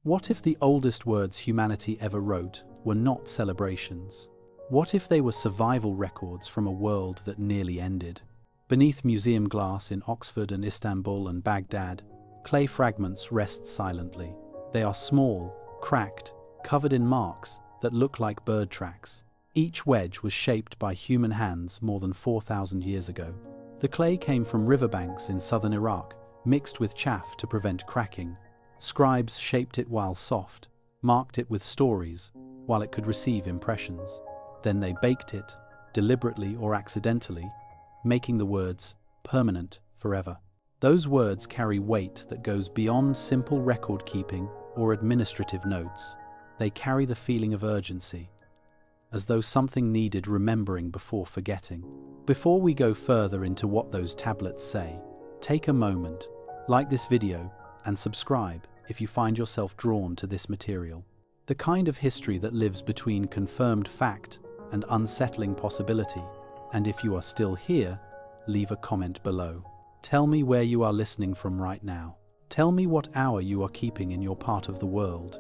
What if the oldest words humanity ever wrote were not celebrations? What if they were survival records from a world that nearly ended? Beneath museum glass in Oxford and Istanbul and Baghdad, clay fragments rest silently. They are small, cracked, covered in marks that look like bird tracks. Each wedge was shaped by human hands more than 4,000 years ago. The clay came from riverbanks in southern Iraq, mixed with chaff to prevent cracking. Scribes shaped it while soft, marked it with stories, while it could receive impressions. Then they baked it, deliberately or accidentally, making the words permanent forever. Those words carry weight that goes beyond simple record-keeping or administrative notes. They carry the feeling of urgency, as though something needed remembering before forgetting. Before we go further into what those tablets say, take a moment, like this video, and subscribe if you find yourself drawn to this material. The kind of history that lives between confirmed fact and unsettling possibility. And if you are still here, leave a comment below. Tell me where you are listening from right now. Tell me what hour you are keeping in your part of the world.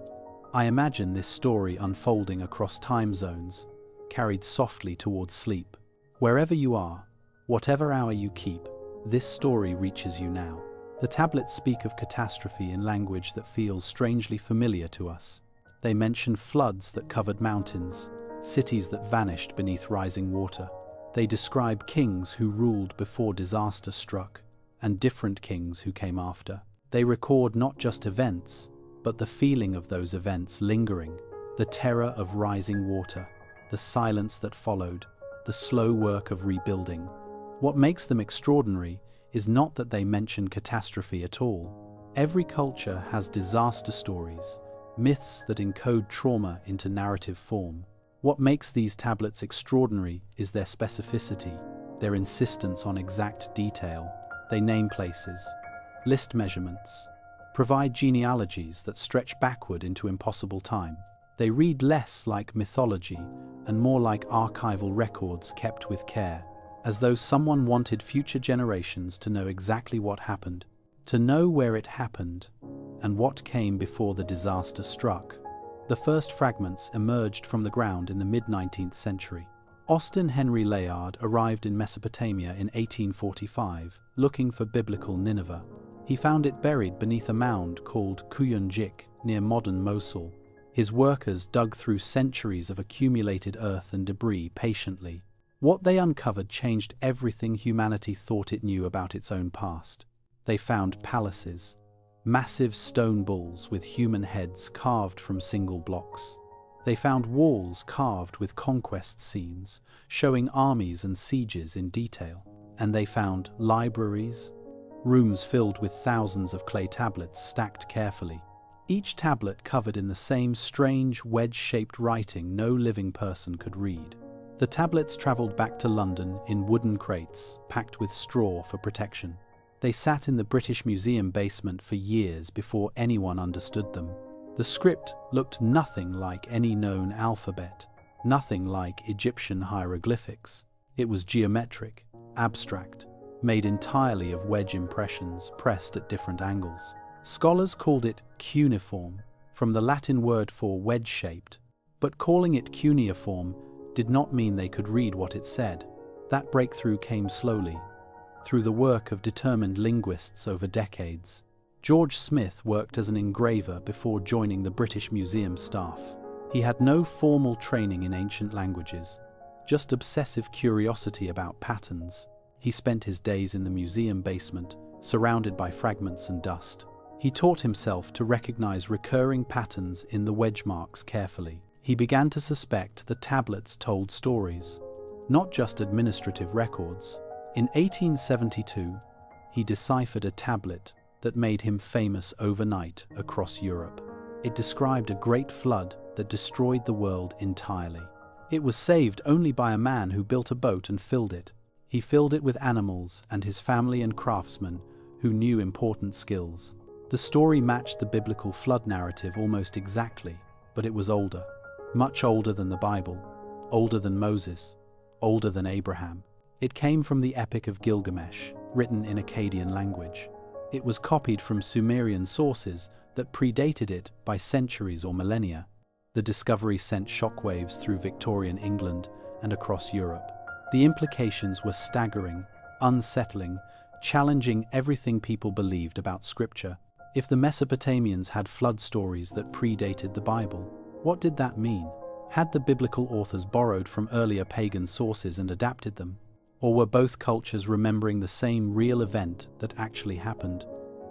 I imagine this story unfolding across time zones, carried softly towards sleep. Wherever you are, whatever hour you keep, this story reaches you now. The tablets speak of catastrophe in language that feels strangely familiar to us. They mention floods that covered mountains, cities that vanished beneath rising water. They describe kings who ruled before disaster struck, and different kings who came after. They record not just events, but the feeling of those events lingering, the terror of rising water, the silence that followed, the slow work of rebuilding. What makes them extraordinary is not that they mention catastrophe at all. Every culture has disaster stories, myths that encode trauma into narrative form. What makes these tablets extraordinary is their specificity, their insistence on exact detail. They name places, list measurements, provide genealogies that stretch backward into impossible time. They read less like mythology and more like archival records kept with care, as though someone wanted future generations to know exactly what happened, to know where it happened, and what came before the disaster struck. The first fragments emerged from the ground in the mid-19th century. Austin Henry Layard arrived in Mesopotamia in 1845, looking for biblical Nineveh. He found it buried beneath a mound called Kuyunjik, near modern Mosul. His workers dug through centuries of accumulated earth and debris patiently. What they uncovered changed everything humanity thought it knew about its own past. They found palaces, massive stone bulls with human heads carved from single blocks. They found walls carved with conquest scenes, showing armies and sieges in detail. And they found libraries, rooms filled with thousands of clay tablets stacked carefully, each tablet covered in the same strange wedge-shaped writing no living person could read. The tablets traveled back to London in wooden crates, packed with straw for protection. They sat in the British Museum basement for years before anyone understood them. The script looked nothing like any known alphabet, nothing like Egyptian hieroglyphics. It was geometric, abstract, made entirely of wedge impressions pressed at different angles. Scholars called it cuneiform, from the Latin word for wedge-shaped, but calling it cuneiform did not mean they could read what it said. That breakthrough came slowly, through the work of determined linguists over decades. George Smith worked as an engraver before joining the British Museum staff. He had no formal training in ancient languages, just obsessive curiosity about patterns. He spent his days in the museum basement, surrounded by fragments and dust. He taught himself to recognize recurring patterns in the wedge marks carefully. He began to suspect the tablets told stories, not just administrative records. In 1872, he deciphered a tablet that made him famous overnight across Europe. It described a great flood that destroyed the world entirely. It was saved only by a man who built a boat and filled it. He filled it with animals and his family and craftsmen who knew important skills. The story matched the biblical flood narrative almost exactly, but it was older. Much older than the Bible, older than Moses, older than Abraham. It came from the Epic of Gilgamesh, written in Akkadian language. It was copied from Sumerian sources that predated it by centuries or millennia. The discovery sent shockwaves through Victorian England and across Europe. The implications were staggering, unsettling, challenging everything people believed about Scripture. If the Mesopotamians had flood stories that predated the Bible, what did that mean? Had the biblical authors borrowed from earlier pagan sources and adapted them? Or were both cultures remembering the same real event that actually happened?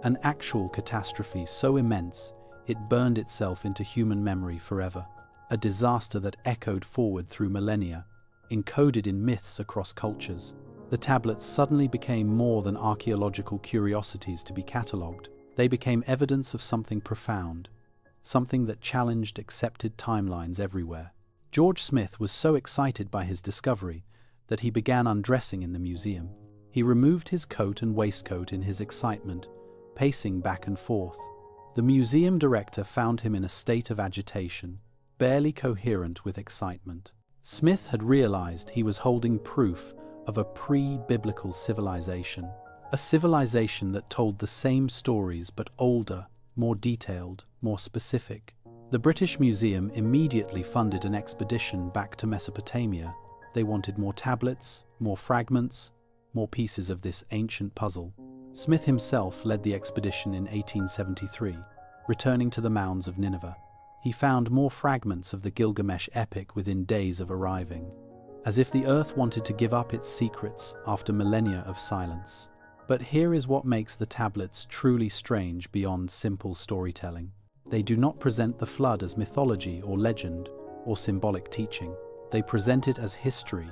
An actual catastrophe so immense it burned itself into human memory forever. A disaster that echoed forward through millennia, encoded in myths across cultures. The tablets suddenly became more than archaeological curiosities to be catalogued. They became evidence of something profound, something that challenged accepted timelines everywhere. George Smith was so excited by his discovery that he began undressing in the museum. He removed his coat and waistcoat in his excitement, pacing back and forth. The museum director found him in a state of agitation, barely coherent with excitement. Smith had realized he was holding proof of a pre-biblical civilization, a civilization that told the same stories but older, more detailed, more specific. The British Museum immediately funded an expedition back to Mesopotamia. They wanted more tablets, more fragments, more pieces of this ancient puzzle. Smith himself led the expedition in 1873, returning to the mounds of Nineveh. He found more fragments of the Gilgamesh epic within days of arriving, as if the earth wanted to give up its secrets after millennia of silence. But here is what makes the tablets truly strange beyond simple storytelling. They do not present the flood as mythology or legend or symbolic teaching. They present it as history,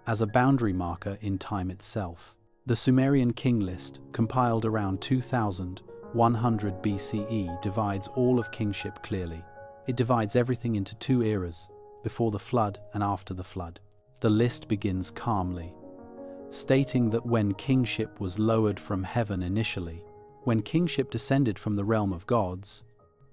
as a boundary marker in time itself. The Sumerian king list, compiled around 2100 BCE, divides all of kingship clearly. It divides everything into two eras, before the flood and after the flood. The list begins calmly, stating that when kingship was lowered from heaven initially, when kingship descended from the realm of gods,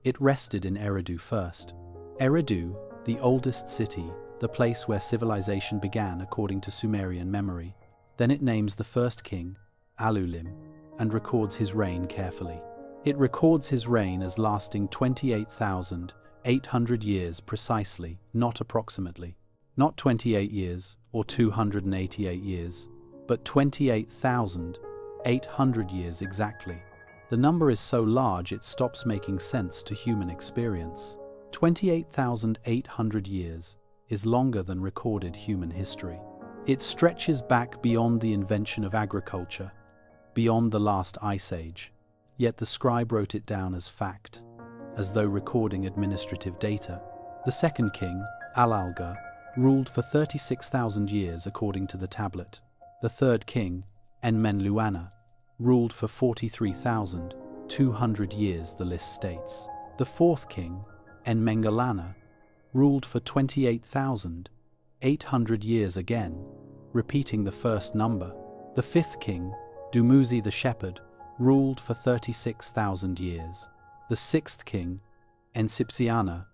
it rested in Eridu first. Eridu, the oldest city, the place where civilization began according to Sumerian memory. Then it names the first king, Alulim, and records his reign carefully. It records his reign as lasting 28,800 years precisely, not approximately. Not 28 years or 288 years, but 28,800 years exactly. The number is so large it stops making sense to human experience. 28,800 years is longer than recorded human history. It stretches back beyond the invention of agriculture, beyond the last ice age. Yet the scribe wrote it down as fact, as though recording administrative data. The second king, Alalga, ruled for 36,000 years according to the tablet. The third king, Enmenluana, ruled for 43,200 years, the list states. The fourth king, Enmengalana, ruled for 28,800 years again, repeating the first number. The fifth king, Dumuzi the shepherd, ruled for 36,000 years. The sixth king, Ensipsiana,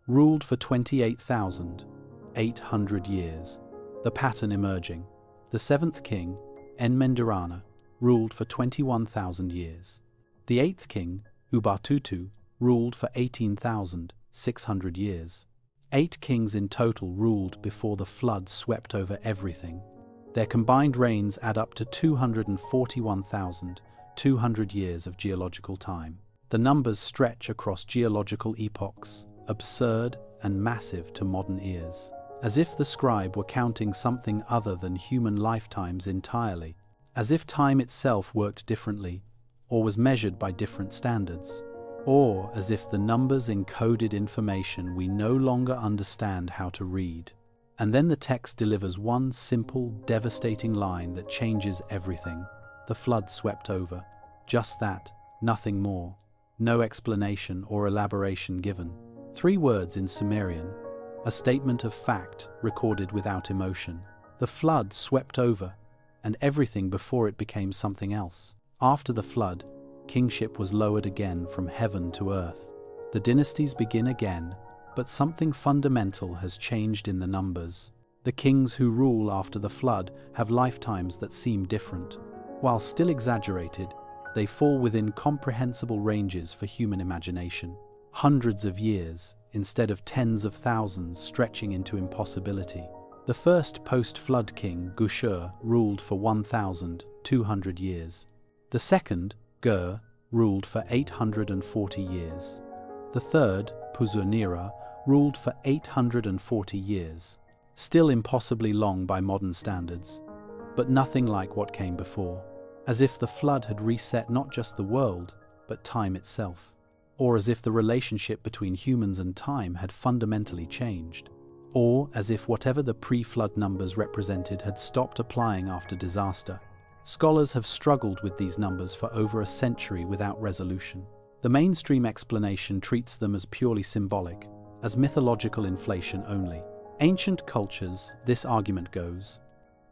ruled for 28,800 years, the pattern emerging. The seventh king, Enmendirana, ruled for 21,000 years. The eighth king, Ubatutu, ruled for 18,600 years. 8 kings in total ruled before the flood swept over everything. Their combined reigns add up to 241,200 years of geological time. The numbers stretch across geological epochs, absurd and massive to modern ears. As if the scribe were counting something other than human lifetimes entirely, as if time itself worked differently, or was measured by different standards, or as if the numbers encoded information we no longer understand how to read. And then the text delivers one simple, devastating line that changes everything. The flood swept over. Just that, nothing more. No explanation or elaboration given. 3 words in Sumerian. A statement of fact recorded without emotion. The flood swept over, and everything before it became something else. After the flood, kingship was lowered again from heaven to earth. The dynasties begin again, but something fundamental has changed in the numbers. The kings who rule after the flood have lifetimes that seem different. While still exaggerated, They fall within comprehensible ranges for human imagination. Hundreds of years, instead of tens of thousands, stretching into impossibility. The first post-flood king, Gushur, ruled for 1,200 years. The second, Ger, ruled for 840 years. The third, Puzur-Nira, ruled for 840 years. Still impossibly long by modern standards, but nothing like what came before. As if the flood had reset not just the world, but time itself. Or as if the relationship between humans and time had fundamentally changed. Or as if whatever the pre-flood numbers represented had stopped applying after disaster. Scholars have struggled with these numbers for over a century without resolution. The mainstream explanation treats them as purely symbolic, as mythological inflation only. Ancient cultures, this argument goes,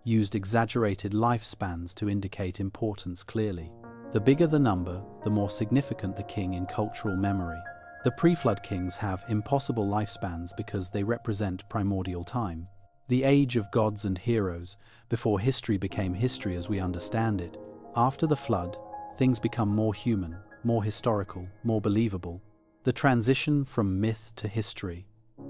used exaggerated lifespans to indicate importance clearly. The bigger the number, the more significant the king in cultural memory. The pre-flood kings have impossible lifespans because they represent primordial time, the age of gods and heroes, before history became history as we understand it. After the flood, things become more human, more historical, more believable. The transition from myth to history,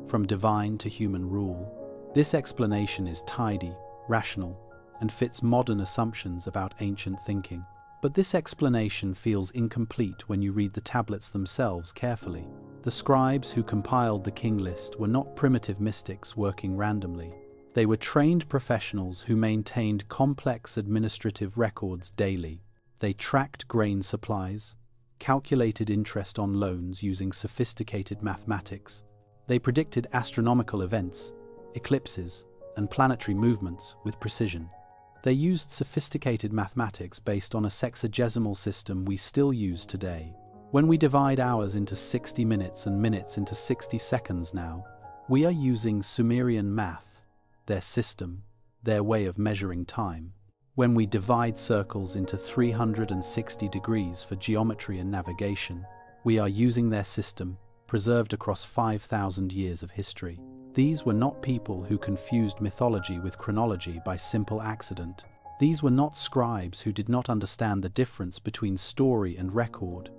from divine to human rule. This explanation is tidy, rational, and fits modern assumptions about ancient thinking. But this explanation feels incomplete when you read the tablets themselves carefully. The scribes who compiled the king list were not primitive mystics working randomly. They were trained professionals who maintained complex administrative records daily. They tracked grain supplies, calculated interest on loans using sophisticated mathematics. They predicted astronomical events, eclipses, and planetary movements with precision. They used sophisticated mathematics based on a sexagesimal system we still use today. When we divide hours into 60 minutes and minutes into 60 seconds now, we are using Sumerian math, their system, their way of measuring time. When we divide circles into 360 degrees for geometry and navigation, we are using their system, preserved across 5,000 years of history. These were not people who confused mythology with chronology by simple accident. These were not scribes who did not understand the difference between story and record.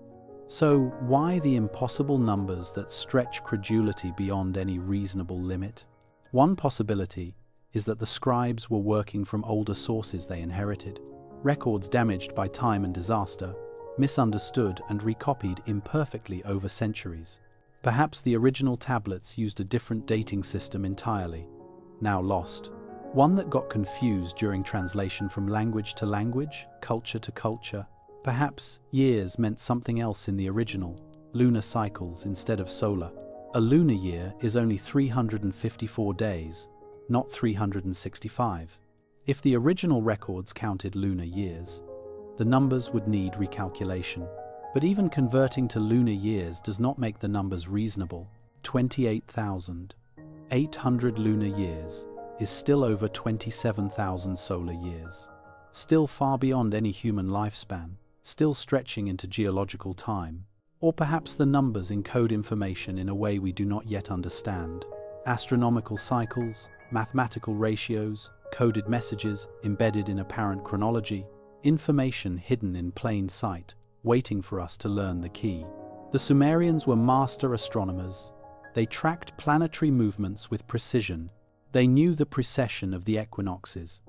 So, why the impossible numbers that stretch credulity beyond any reasonable limit? One possibility is that the scribes were working from older sources they inherited, records damaged by time and disaster, misunderstood and recopied imperfectly over centuries. Perhaps the original tablets used a different dating system entirely, now lost. One that got confused during translation from language to language, culture to culture. Perhaps years meant something else in the original, lunar cycles instead of solar. A lunar year is only 354 days, not 365. If the original records counted lunar years, the numbers would need recalculation. But even converting to lunar years does not make the numbers reasonable. 28,800 lunar years is still over 27,000 solar years. Still far beyond any human lifespan, still stretching into geological time. Or perhaps the numbers encode information in a way we do not yet understand. Astronomical cycles, mathematical ratios, coded messages embedded in apparent chronology, information hidden in plain sight, waiting for us to learn the key. The Sumerians were master astronomers. They tracked planetary movements with precision. They knew the precession of the equinoxes,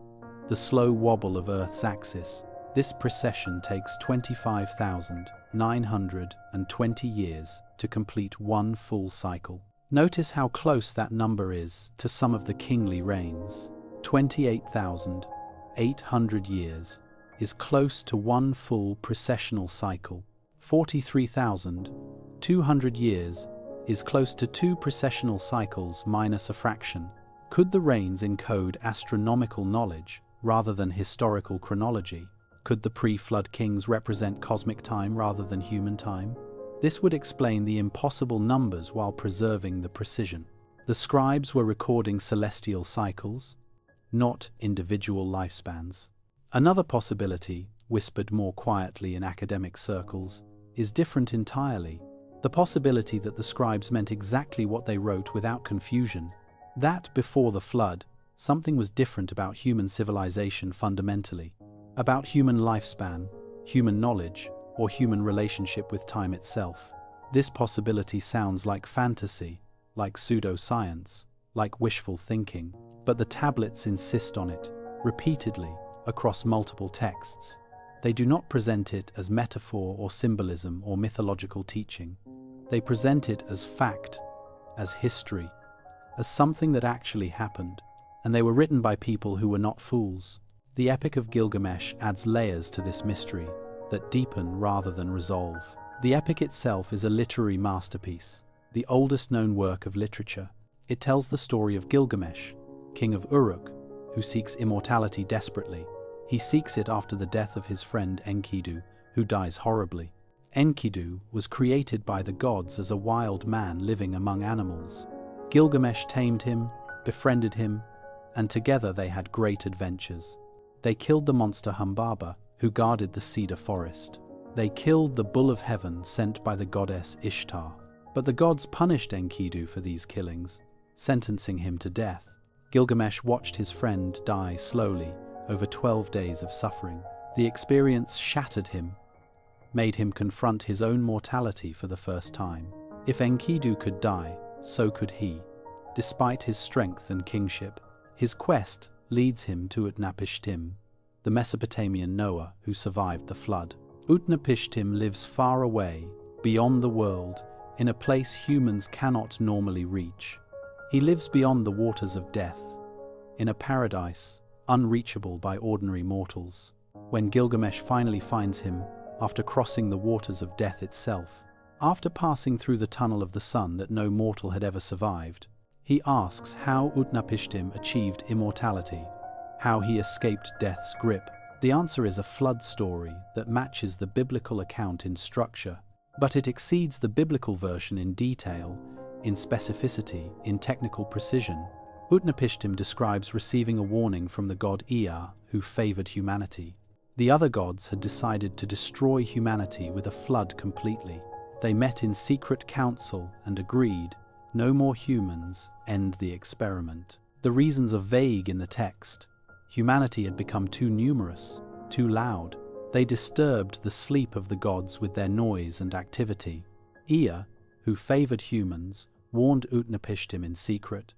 the slow wobble of Earth's axis. This precession takes 25,920 years to complete one full cycle. Notice how close that number is to some of the kingly reigns. 28,800 years is close to one full precessional cycle. 43,200 years is close to two precessional cycles minus a fraction. Could the reigns encode astronomical knowledge rather than historical chronology? Could the pre-flood kings represent cosmic time rather than human time? This would explain the impossible numbers while preserving the precision. The scribes were recording celestial cycles, not individual lifespans. Another possibility, whispered more quietly in academic circles, is different entirely. The possibility that the scribes meant exactly what they wrote without confusion. That before the flood, something was different about human civilization fundamentally. About human lifespan, human knowledge, or human relationship with time itself. This possibility sounds like fantasy, like pseudoscience, like wishful thinking, but the tablets insist on it, repeatedly, across multiple texts. They do not present it as metaphor or symbolism or mythological teaching. They present it as fact, as history, as something that actually happened, and they were written by people who were not fools. The Epic of Gilgamesh adds layers to this mystery that deepen rather than resolve. The epic itself is a literary masterpiece, the oldest known work of literature. It tells the story of Gilgamesh, king of Uruk, who seeks immortality desperately. He seeks it after the death of his friend Enkidu, who dies horribly. Enkidu was created by the gods as a wild man living among animals. Gilgamesh tamed him, befriended him, and together they had great adventures. They killed the monster Humbaba, who guarded the cedar forest. They killed the bull of heaven sent by the goddess Ishtar. But the gods punished Enkidu for these killings, sentencing him to death. Gilgamesh watched his friend die slowly over 12 days of suffering. The experience shattered him, made him confront his own mortality for the first time. If Enkidu could die, so could he. Despite his strength and kingship, his quest leads him to Utnapishtim, the Mesopotamian Noah who survived the flood. Utnapishtim lives far away, beyond the world, in a place humans cannot normally reach. He lives beyond the waters of death, in a paradise unreachable by ordinary mortals. When Gilgamesh finally finds him, after crossing the waters of death itself, after passing through the tunnel of the sun that no mortal had ever survived, he asks how Utnapishtim achieved immortality, how he escaped death's grip. The answer is a flood story that matches the biblical account in structure, but it exceeds the biblical version in detail, in specificity, in technical precision. Utnapishtim describes receiving a warning from the god Ea, who favored humanity. The other gods had decided to destroy humanity with a flood completely. They met in secret council and agreed, no more humans, end the experiment. The reasons are vague in the text. Humanity had become too numerous, too loud. They disturbed the sleep of the gods with their noise and activity. Ea, who favored humans, warned Utnapishtim in secret,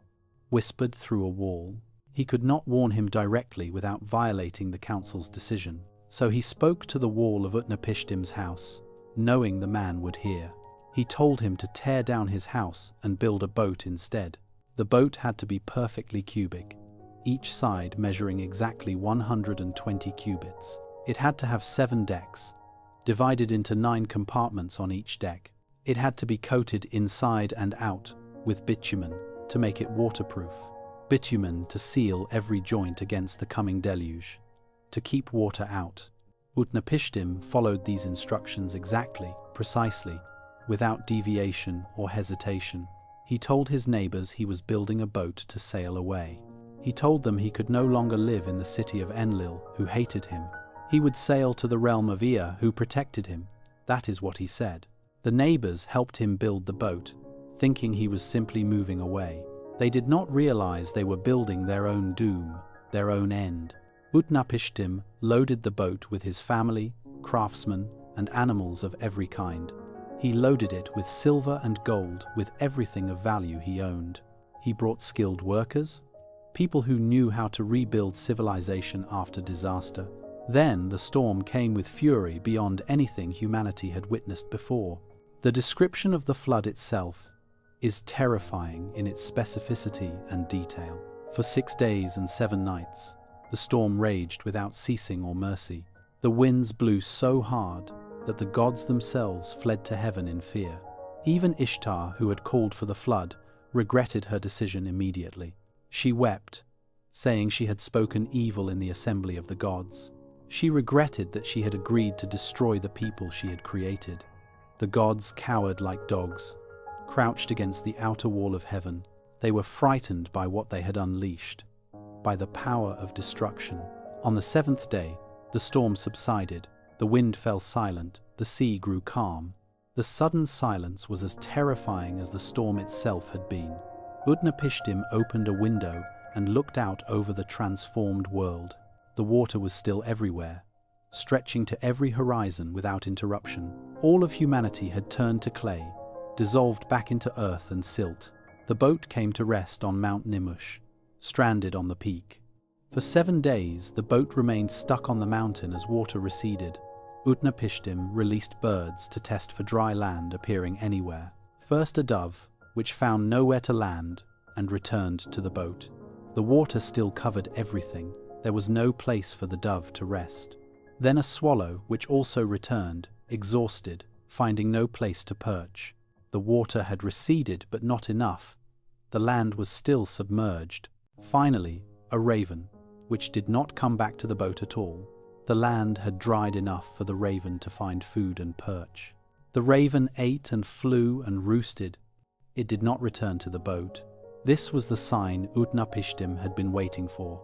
whispered through a wall. He could not warn him directly without violating the council's decision. So he spoke to the wall of Utnapishtim's house, knowing the man would hear. He told him to tear down his house and build a boat instead. The boat had to be perfectly cubic, each side measuring exactly 120 cubits. It had to have 7 decks, divided into 9 compartments on each deck. It had to be coated inside and out with bitumen to make it waterproof. Bitumen to seal every joint against the coming deluge, to keep water out. Utnapishtim followed these instructions exactly, precisely, without deviation or hesitation. He told his neighbors he was building a boat to sail away. He told them he could no longer live in the city of Enlil, who hated him. He would sail to the realm of Ea, who protected him. That is what he said. The neighbors helped him build the boat, thinking he was simply moving away. They did not realize they were building their own doom, their own end. Utnapishtim loaded the boat with his family, craftsmen, and animals of every kind. He loaded it with silver and gold, with everything of value he owned. He brought skilled workers, people who knew how to rebuild civilization after disaster. Then the storm came with fury beyond anything humanity had witnessed before. The description of the flood itself is terrifying in its specificity and detail. For 6 days and 7 nights, the storm raged without ceasing or mercy. The winds blew so hard that the gods themselves fled to heaven in fear. Even Ishtar, who had called for the flood, regretted her decision immediately. She wept, saying she had spoken evil in the assembly of the gods. She regretted that she had agreed to destroy the people she had created. The gods cowered like dogs, crouched against the outer wall of heaven. They were frightened by what they had unleashed, by the power of destruction. On the 7th day, the storm subsided, the wind fell silent, the sea grew calm. The sudden silence was as terrifying as the storm itself had been. Utnapishtim opened a window and looked out over the transformed world. The water was still everywhere, stretching to every horizon without interruption. All of humanity had turned to clay, dissolved back into earth and silt. The boat came to rest on Mount Nimush, stranded on the peak. For 7 days, the boat remained stuck on the mountain as water receded. Utnapishtim released birds to test for dry land appearing anywhere. First a dove, which found nowhere to land and returned to the boat. The water still covered everything. There was no place for the dove to rest. Then a swallow, which also returned, exhausted, finding no place to perch. The water had receded, but not enough. The land was still submerged. Finally, a raven, which did not come back to the boat at all. The land had dried enough for the raven to find food and perch. The raven ate and flew and roosted. It did not return to the boat. This was the sign Utnapishtim had been waiting for.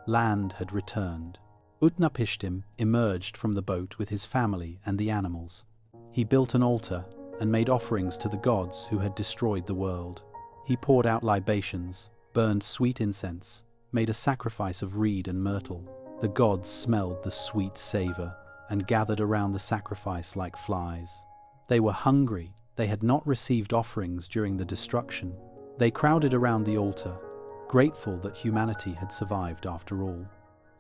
Land had returned. Utnapishtim emerged from the boat with his family and the animals. He built an altar and made offerings to the gods who had destroyed the world. He poured out libations, burned sweet incense, made a sacrifice of reed and myrtle. The gods smelled the sweet savor and gathered around the sacrifice like flies. They were hungry. They had not received offerings during the destruction. They crowded around the altar, grateful that humanity had survived after all.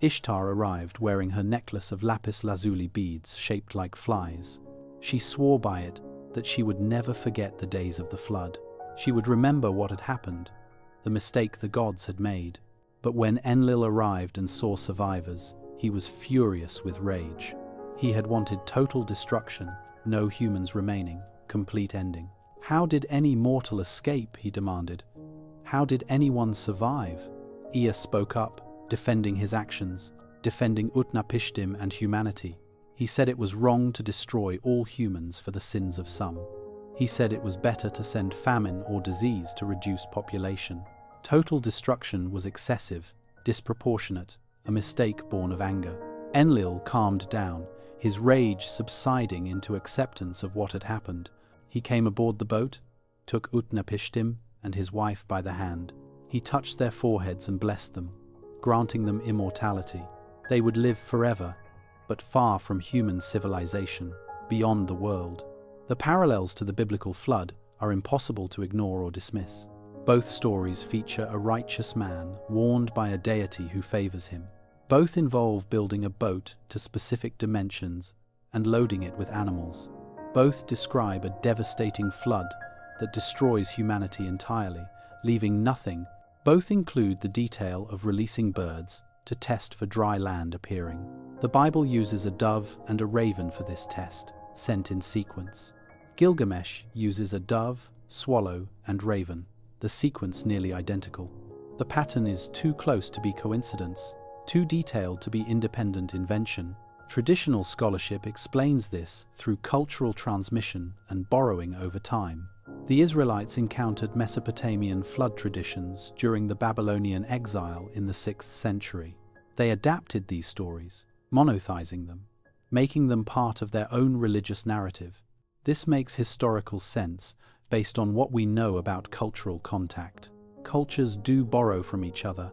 Ishtar arrived wearing her necklace of lapis lazuli beads shaped like flies. She swore by it that she would never forget the days of the flood. She would remember what had happened, the mistake the gods had made. But when Enlil arrived and saw survivors, he was furious with rage. He had wanted total destruction, no humans remaining, complete ending. How did any mortal escape, he demanded. How did anyone survive? Ea spoke up, defending his actions, defending Utnapishtim and humanity. He said it was wrong to destroy all humans for the sins of some. He said it was better to send famine or disease to reduce population. Total destruction was excessive, disproportionate, a mistake born of anger. Enlil calmed down, his rage subsiding into acceptance of what had happened. He came aboard the boat, took Utnapishtim and his wife by the hand. He touched their foreheads and blessed them, granting them immortality. They would live forever, but far from human civilization, beyond the world. The parallels to the biblical flood are impossible to ignore or dismiss. Both stories feature a righteous man warned by a deity who favors him. Both involve building a boat to specific dimensions and loading it with animals. Both describe a devastating flood that destroys humanity entirely, leaving nothing. Both include the detail of releasing birds to test for dry land appearing. The Bible uses a dove and a raven for this test, sent in sequence. Gilgamesh uses a dove, swallow, and raven, the sequence nearly identical. The pattern is too close to be coincidence, too detailed to be independent invention. Traditional scholarship explains this through cultural transmission and borrowing over time. The Israelites encountered Mesopotamian flood traditions during the Babylonian exile in the 6th century. They adapted these stories, monotheizing them, making them part of their own religious narrative. This makes historical sense based on what we know about cultural contact. Cultures do borrow from each other,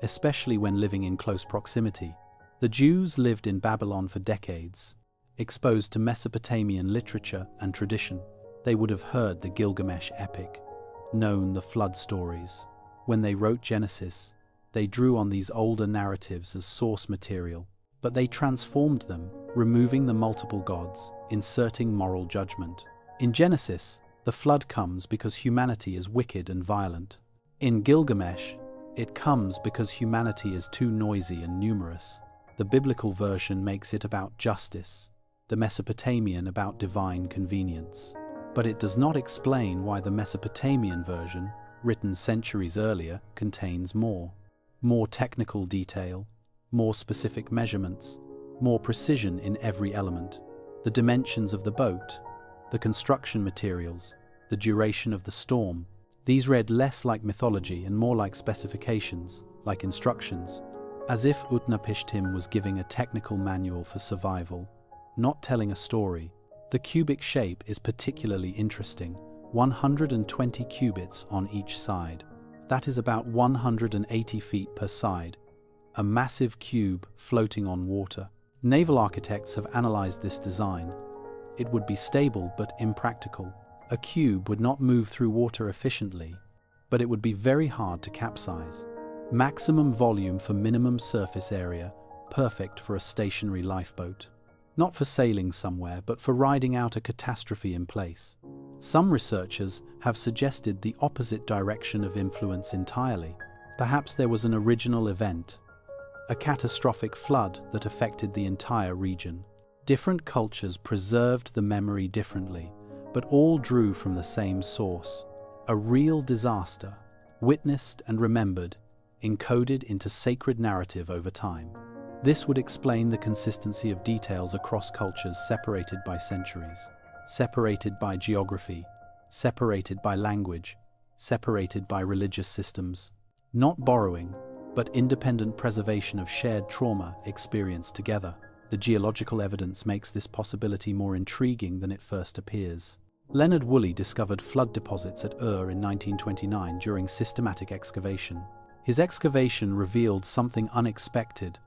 especially when living in close proximity. The Jews lived in Babylon for decades, exposed to Mesopotamian literature and tradition. They would have heard the Gilgamesh epic, known the flood stories. When they wrote Genesis, they drew on these older narratives as source material, but they transformed them, removing the multiple gods, inserting moral judgment. In Genesis, the flood comes because humanity is wicked and violent. In Gilgamesh, it comes because humanity is too noisy and numerous. The biblical version makes it about justice, the Mesopotamian about divine convenience. But it does not explain why the Mesopotamian version, written centuries earlier, contains more technical detail, more specific measurements, more precision in every element. The dimensions of the boat, the construction materials, the duration of the storm, these read less like mythology and more like specifications, like instructions, as if Utnapishtim was giving a technical manual for survival, not telling a story. The cubic shape is particularly interesting, 120 cubits on each side. That is about 180 feet per side, a massive cube floating on water. Naval architects have analyzed this design. It would be stable but impractical. A cube would not move through water efficiently, but it would be very hard to capsize. Maximum volume for minimum surface area, perfect for a stationary lifeboat. Not for sailing somewhere, but for riding out a catastrophe in place. Some researchers have suggested the opposite direction of influence entirely. Perhaps there was an original event, a catastrophic flood that affected the entire region. Different cultures preserved the memory differently, but all drew from the same source. A real disaster, witnessed and remembered, encoded into sacred narrative over time. This would explain the consistency of details across cultures separated by centuries, separated by geography, separated by language, separated by religious systems. Not borrowing, but independent preservation of shared trauma experienced together. The geological evidence makes this possibility more intriguing than it first appears. Leonard Woolley discovered flood deposits at Ur in 1929 during systematic excavation. His excavation revealed something unexpected,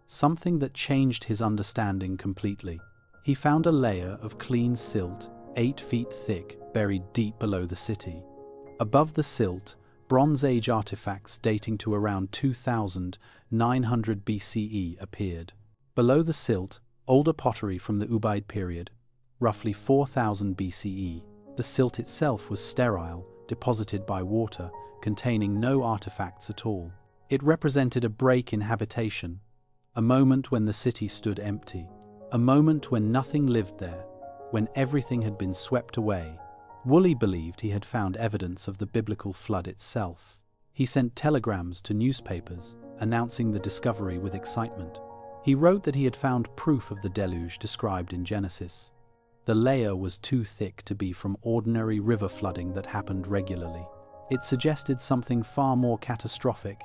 something that changed his understanding completely. He found a layer of clean silt, 8 feet thick, buried deep below the city. Above the silt, Bronze Age artifacts dating to around 2900 BCE appeared. Below the silt, older pottery from the Ubaid period, roughly 4000 BCE. The silt itself was sterile, deposited by water, containing no artifacts at all. It represented a break in habitation, a moment when the city stood empty, a moment when nothing lived there, when everything had been swept away. Woolley believed he had found evidence of the biblical flood itself. He sent telegrams to newspapers, announcing the discovery with excitement. He wrote that he had found proof of the deluge described in Genesis. The layer was too thick to be from ordinary river flooding that happened regularly. It suggested something far more catastrophic,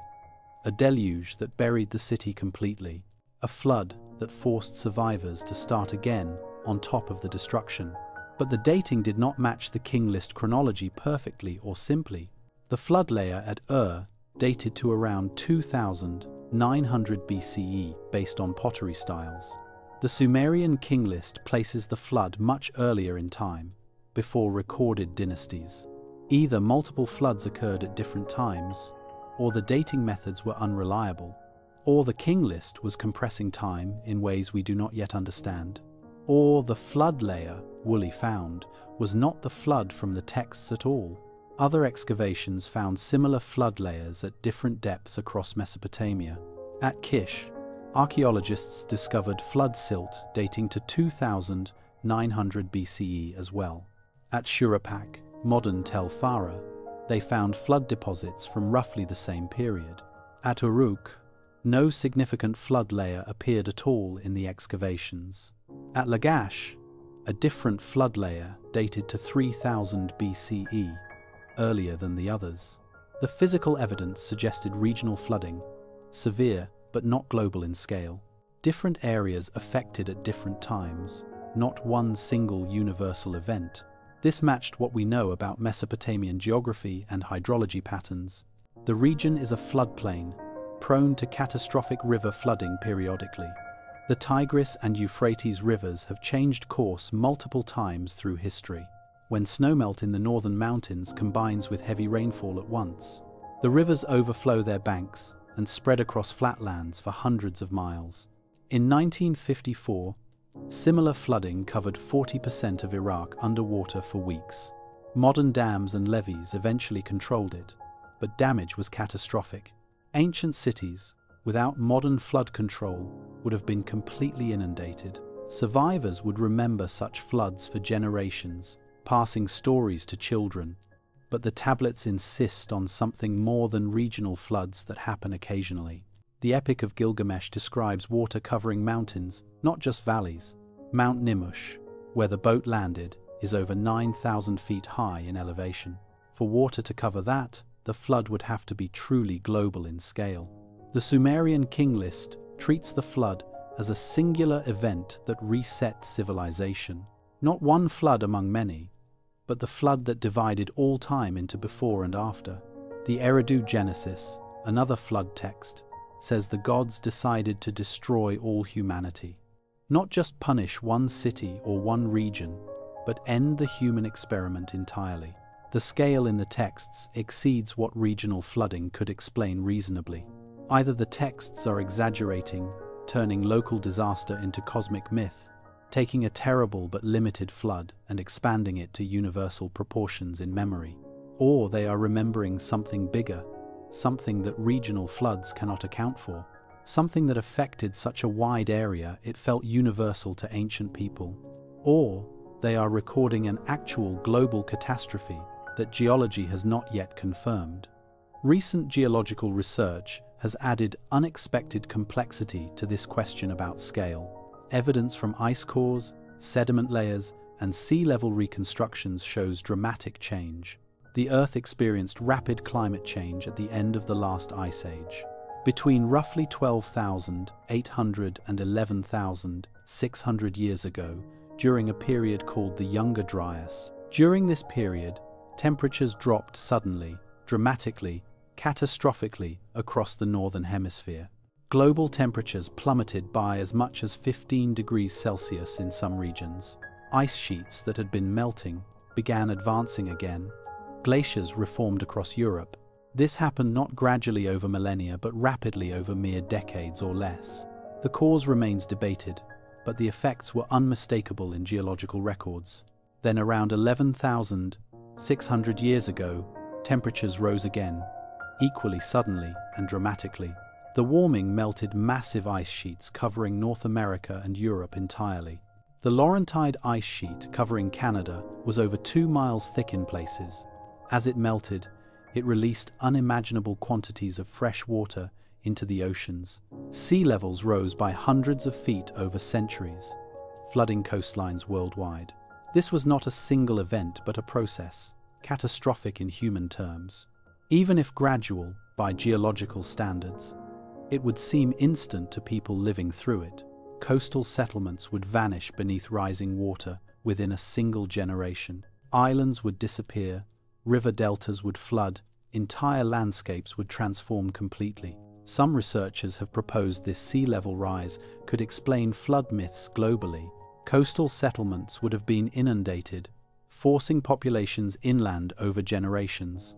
a deluge that buried the city completely, a flood that forced survivors to start again on top of the destruction. But the dating did not match the King List chronology perfectly or simply. The flood layer at Ur dated to around 2900 BCE based on pottery styles. The Sumerian King List places the flood much earlier in time, before recorded dynasties. Either multiple floods occurred at different times, or the dating methods were unreliable, or the King List was compressing time in ways we do not yet understand, or the flood layer Woolley found was not the flood from the texts at all. Other excavations found similar flood layers at different depths across Mesopotamia. At Kish, archaeologists discovered flood silt dating to 2900 BCE as well. At Shurapak, modern Tel Farah, they found flood deposits from roughly the same period. At Uruk, no significant flood layer appeared at all in the excavations. At Lagash, a different flood layer dated to 3000 BCE, earlier than the others. The physical evidence suggested regional flooding, severe but not global in scale. Different areas affected at different times, not one single universal event. This matched what we know about Mesopotamian geography and hydrology patterns. The region is a floodplain, prone to catastrophic river flooding periodically. The Tigris and Euphrates rivers have changed course multiple times through history. When snowmelt in the northern mountains combines with heavy rainfall at once, the rivers overflow their banks and spread across flatlands for hundreds of miles. In 1954, similar flooding covered 40% of Iraq underwater for weeks. Modern dams and levees eventually controlled it, but damage was catastrophic. Ancient cities, without modern flood control, would have been completely inundated. Survivors would remember such floods for generations, passing stories to children. But the tablets insist on something more than regional floods that happen occasionally. The Epic of Gilgamesh describes water covering mountains, not just valleys. Mount Nimush, where the boat landed, is over 9,000 feet high in elevation. For water to cover that, the flood would have to be truly global in scale. The Sumerian King List treats the flood as a singular event that reset civilization. Not one flood among many, but the flood that divided all time into before and after. The Eridu Genesis, another flood text, says the gods decided to destroy all humanity. not just punish one city or one region, but end the human experiment entirely. The scale in the texts exceeds what regional flooding could explain reasonably. Either the texts are exaggerating, turning local disaster into cosmic myth, taking a terrible but limited flood and expanding it to universal proportions in memory, or they are remembering something bigger, something that regional floods cannot account for, something that affected such a wide area it felt universal to ancient people, or they are recording an actual global catastrophe that geology has not yet confirmed. Recent geological research has added unexpected complexity to this question about scale. Evidence from ice cores, sediment layers, and sea level reconstructions shows dramatic change. The Earth experienced rapid climate change at the end of the last ice age. Between roughly 12,800 and 11,600 years ago, during a period called the Younger Dryas. During this period, temperatures dropped suddenly, dramatically, catastrophically across the northern hemisphere. Global temperatures plummeted by as much as 15 degrees Celsius in some regions. Ice sheets that had been melting began advancing again. Glaciers reformed across Europe. This happened not gradually over millennia, but rapidly over mere decades or less. The cause remains debated, but the effects were unmistakable in geological records. Then around 11,600 years ago, temperatures rose again, equally suddenly and dramatically. The warming melted massive ice sheets covering North America and Europe entirely. The Laurentide ice sheet covering Canada was over 2 miles thick in places. As it melted, it released unimaginable quantities of fresh water into the oceans. Sea levels rose by hundreds of feet over centuries, flooding coastlines worldwide. This was not a single event, but a process, catastrophic in human terms. Even if gradual by geological standards, it would seem instant to people living through it. Coastal settlements would vanish beneath rising water within a single generation. Islands would disappear, river deltas would flood, entire landscapes would transform completely. Some researchers have proposed this sea level rise could explain flood myths globally. Coastal settlements would have been inundated, forcing populations inland over generations.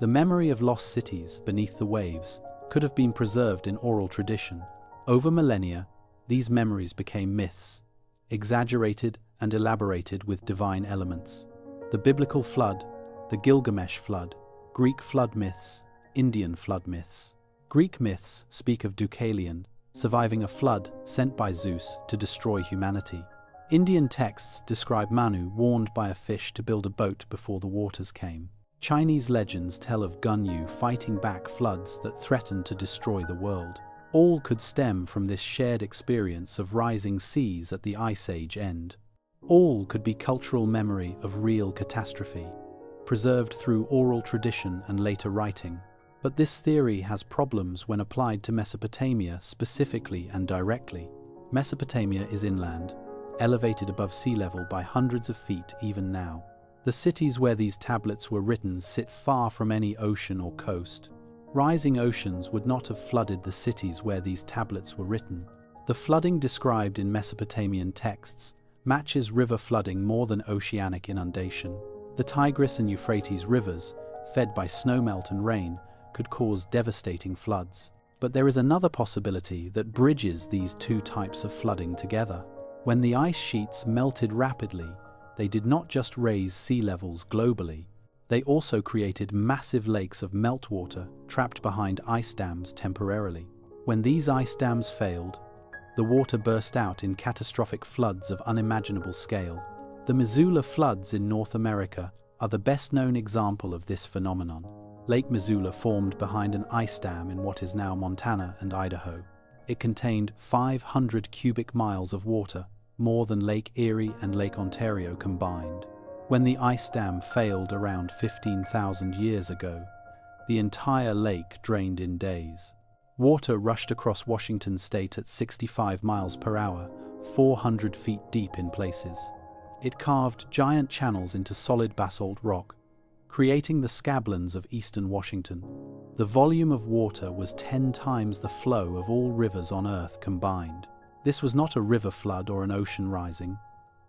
The memory of lost cities beneath the waves could have been preserved in oral tradition. Over millennia, these memories became myths, exaggerated and elaborated with divine elements. The biblical flood, the Gilgamesh flood, Greek flood myths, Indian flood myths. Greek myths speak of Deucalion surviving a flood sent by Zeus to destroy humanity. Indian texts describe Manu warned by a fish to build a boat before the waters came. Chinese legends tell of Gunyu fighting back floods that threatened to destroy the world. All could stem from this shared experience of rising seas at the Ice Age end. All could be cultural memory of real catastrophe, preserved through oral tradition and later writing. But this theory has problems when applied to Mesopotamia specifically and directly. Mesopotamia is inland, elevated above sea level by hundreds of feet even now. The cities where these tablets were written sit far from any ocean or coast. Rising oceans would not have flooded the cities where these tablets were written. The flooding described in Mesopotamian texts matches river flooding more than oceanic inundation. The Tigris and Euphrates rivers, fed by snowmelt and rain, could cause devastating floods. But there is another possibility that bridges these two types of flooding together. When the ice sheets melted rapidly, they did not just raise sea levels globally, they also created massive lakes of meltwater trapped behind ice dams temporarily. When these ice dams failed, the water burst out in catastrophic floods of unimaginable scale. The Missoula floods in North America are the best-known example of this phenomenon. Lake Missoula formed behind an ice dam in what is now Montana and Idaho. It contained 500 cubic miles of water, more than Lake Erie and Lake Ontario combined. When the ice dam failed around 15,000 years ago, the entire lake drained in days. Water rushed across Washington state at 65 miles per hour, 400 feet deep in places. It carved giant channels into solid basalt rock, creating the scablands of eastern Washington. The volume of water was 10 times the flow of all rivers on Earth combined. This was not a river flood or an ocean rising.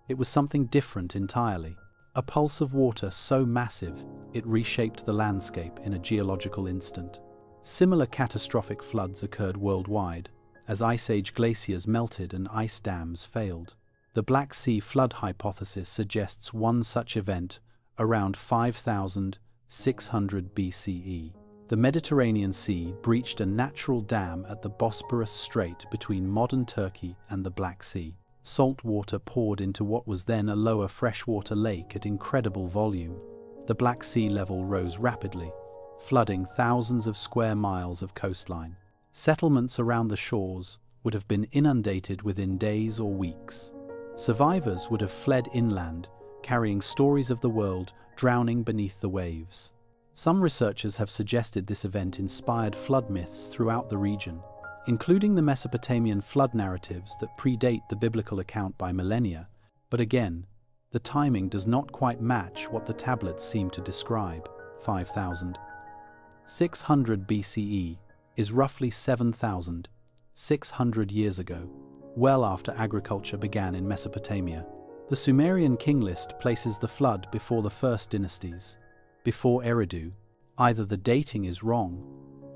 It was something different entirely. A pulse of water so massive, it reshaped the landscape in a geological instant. Similar catastrophic floods occurred worldwide, as Ice Age glaciers melted and ice dams failed. The Black Sea flood hypothesis suggests one such event around 5,600 BCE. The Mediterranean Sea breached a natural dam at the Bosporus Strait between modern Turkey and the Black Sea. Salt water poured into what was then a lower freshwater lake at incredible volume. The Black Sea level rose rapidly, flooding thousands of square miles of coastline. Settlements around the shores would have been inundated within days or weeks. Survivors would have fled inland, carrying stories of the world drowning beneath the waves. Some researchers have suggested this event inspired flood myths throughout the region, including the Mesopotamian flood narratives that predate the biblical account by millennia, but again, the timing does not quite match what the tablets seem to describe. 5,600 BCE is roughly 7,600 years ago, well after agriculture began in Mesopotamia. The Sumerian king list places the flood before the first dynasties, before Eridu. Either the dating is wrong,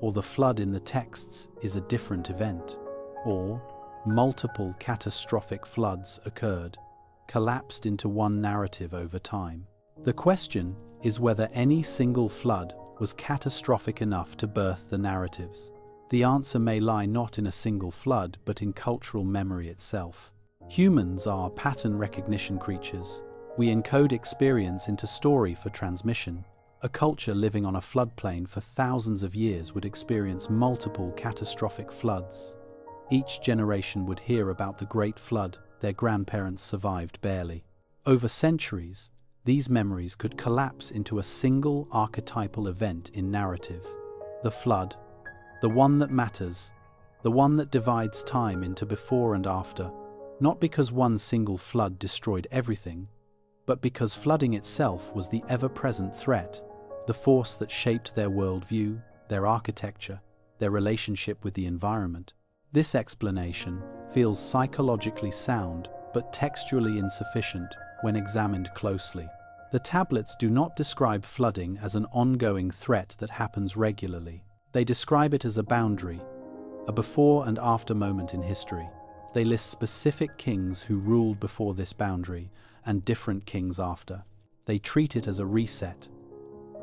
or the flood in the texts is a different event, or multiple catastrophic floods occurred, collapsed into one narrative over time. The question is whether any single flood was catastrophic enough to birth the narratives. The answer may lie not in a single flood, but in cultural memory itself. Humans are pattern recognition creatures. We encode experience into story for transmission. A culture living on a floodplain for thousands of years would experience multiple catastrophic floods. Each generation would hear about the Great Flood their grandparents survived barely. Over centuries, these memories could collapse into a single archetypal event in narrative. The flood, the one that matters, the one that divides time into before and after, not because one single flood destroyed everything, but because flooding itself was the ever-present threat, the force that shaped their worldview, their architecture, their relationship with the environment. This explanation feels psychologically sound, but textually insufficient when examined closely. The tablets do not describe flooding as an ongoing threat that happens regularly. They describe it as a boundary, a before and after moment in history. They list specific kings who ruled before this boundary and different kings after. They treat it as a reset,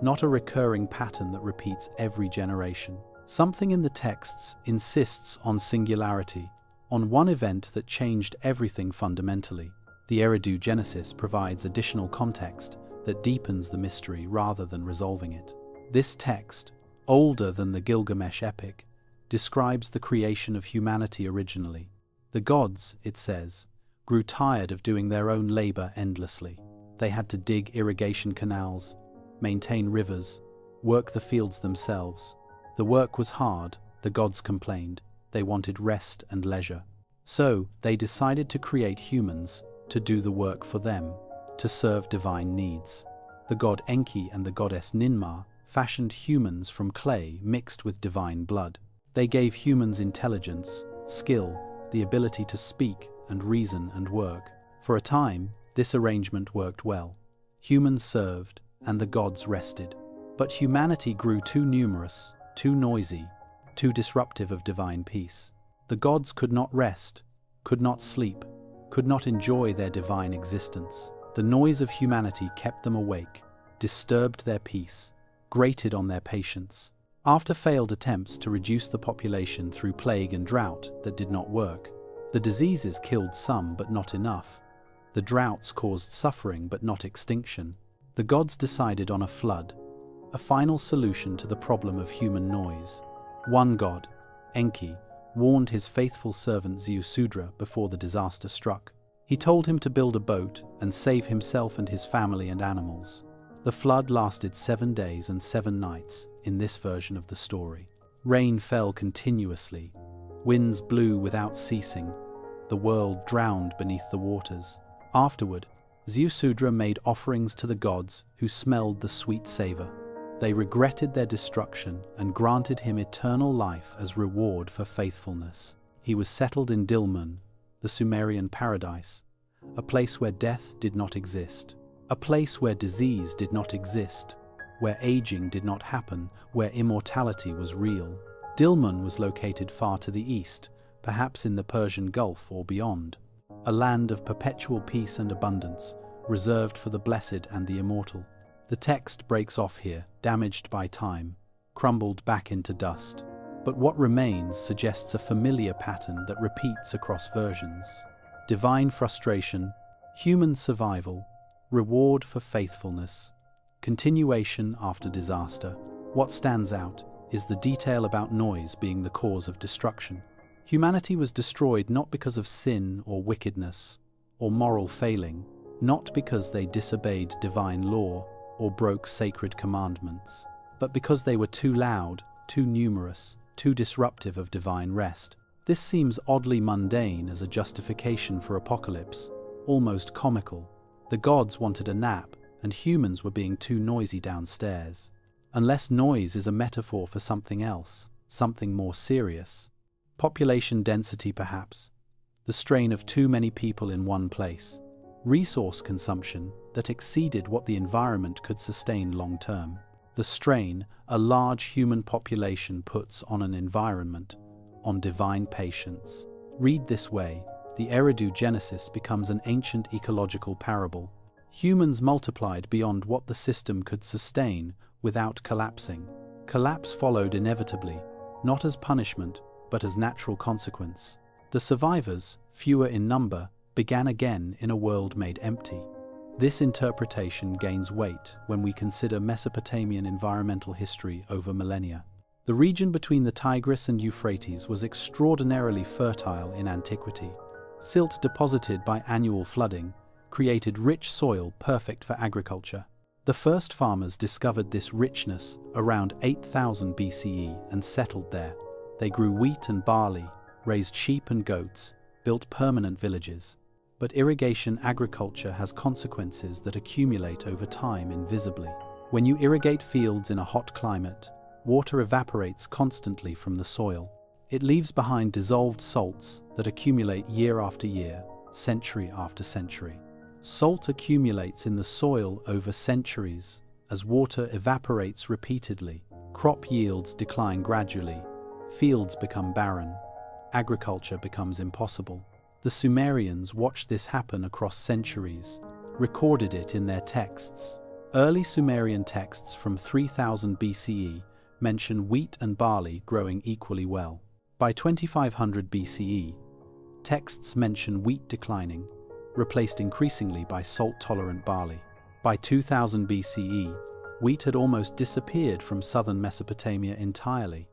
not a recurring pattern that repeats every generation. Something in the texts insists on singularity, on one event that changed everything fundamentally. The Eridu Genesis provides additional context that deepens the mystery rather than resolving it. This text, older than the Gilgamesh epic, describes the creation of humanity originally. The gods, it says, grew tired of doing their own labor endlessly. They had to dig irrigation canals, maintain rivers, work the fields themselves. The work was hard, the gods complained. They wanted rest and leisure. So they decided to create humans to do the work for them, to serve divine needs. The god Enki and the goddess Ninmah fashioned humans from clay mixed with divine blood. They gave humans intelligence, skill, the ability to speak and reason and work. For a time, this arrangement worked well. Humans served, and the gods rested. But humanity grew too numerous, too noisy, too disruptive of divine peace. The gods could not rest, could not sleep, could not enjoy their divine existence. The noise of humanity kept them awake, disturbed their peace, grated on their patience. After failed attempts to reduce the population through plague and drought that did not work, the diseases killed some but not enough. The droughts caused suffering but not extinction. The gods decided on a flood, a final solution to the problem of human noise. One god, Enki, warned his faithful servant Ziusudra before the disaster struck. He told him to build a boat and save himself and his family and animals. The flood lasted 7 days and 7 nights in this version of the story. Rain fell continuously. Winds blew without ceasing. The world drowned beneath the waters. Afterward, Ziusudra made offerings to the gods who smelled the sweet savor. They regretted their destruction and granted him eternal life as reward for faithfulness. He was settled in Dilmun, the Sumerian paradise, a place where death did not exist, a place where disease did not exist, where aging did not happen, where immortality was real. Dilmun was located far to the east, perhaps in the Persian Gulf or beyond, a land of perpetual peace and abundance, reserved for the blessed and the immortal. The text breaks off here, damaged by time, crumbled back into dust. But what remains suggests a familiar pattern that repeats across versions. Divine frustration, human survival, reward for faithfulness, continuation after disaster. What stands out is the detail about noise being the cause of destruction. Humanity was destroyed not because of sin or wickedness or moral failing, not because they disobeyed divine law or broke sacred commandments, but because they were too loud, too numerous, too disruptive of divine rest. This seems oddly mundane as a justification for apocalypse, almost comical. The gods wanted a nap, and humans were being too noisy downstairs. Unless noise is a metaphor for something else, something more serious. Population density perhaps, the strain of too many people in one place, resource consumption that exceeded what the environment could sustain long-term. The strain a large human population puts on an environment, on divine patience. Read this way, the Eridu Genesis becomes an ancient ecological parable. Humans multiplied beyond what the system could sustain without collapsing. Collapse followed inevitably, not as punishment, but as natural consequence. The survivors, fewer in number, began again in a world made empty. This interpretation gains weight when we consider Mesopotamian environmental history over millennia. The region between the Tigris and Euphrates was extraordinarily fertile in antiquity. Silt deposited by annual flooding created rich soil perfect for agriculture. The first farmers discovered this richness around 8000 BCE and settled there. They grew wheat and barley, raised sheep and goats, built permanent villages. But irrigation agriculture has consequences that accumulate over time invisibly. When you irrigate fields in a hot climate, water evaporates constantly from the soil. It leaves behind dissolved salts that accumulate year after year, century after century. Salt accumulates in the soil over centuries. As water evaporates repeatedly, crop yields decline gradually, fields become barren, agriculture becomes impossible. The Sumerians watched this happen across centuries, recorded it in their texts. Early Sumerian texts from 3000 BCE mention wheat and barley growing equally well. By 2500 BCE, texts mention wheat declining, replaced increasingly by salt-tolerant barley. By 2000 BCE, wheat had almost disappeared from southern Mesopotamia entirely.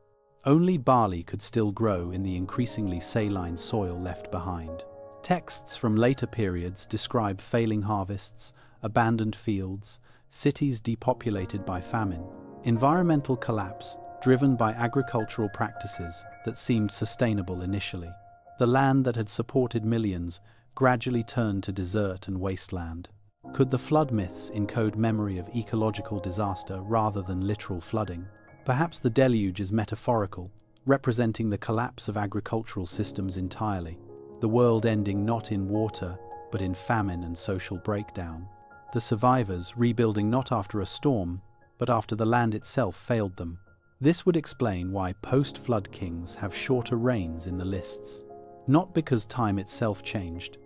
Only barley could still grow in the increasingly saline soil left behind. Texts from later periods describe failing harvests, abandoned fields, cities depopulated by famine, environmental collapse driven by agricultural practices that seemed sustainable initially. The land that had supported millions gradually turned to desert and wasteland. Could the flood myths encode memory of ecological disaster rather than literal flooding? Perhaps the deluge is metaphorical, representing the collapse of agricultural systems entirely, the world ending not in water, but in famine and social breakdown. The survivors rebuilding not after a storm, but after the land itself failed them. This would explain why post-flood kings have shorter reigns in the lists. Not because time itself changed,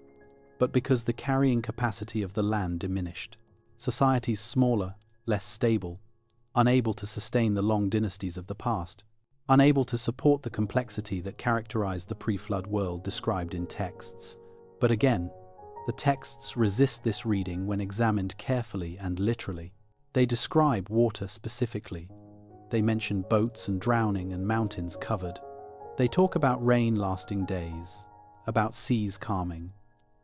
but because the carrying capacity of the land diminished. Societies smaller, less stable, unable to sustain the long dynasties of the past, unable to support the complexity that characterized the pre-flood world described in texts. But again, the texts resist this reading when examined carefully and literally. They describe water specifically. They mention boats and drowning and mountains covered. They talk about rain lasting days, about seas calming,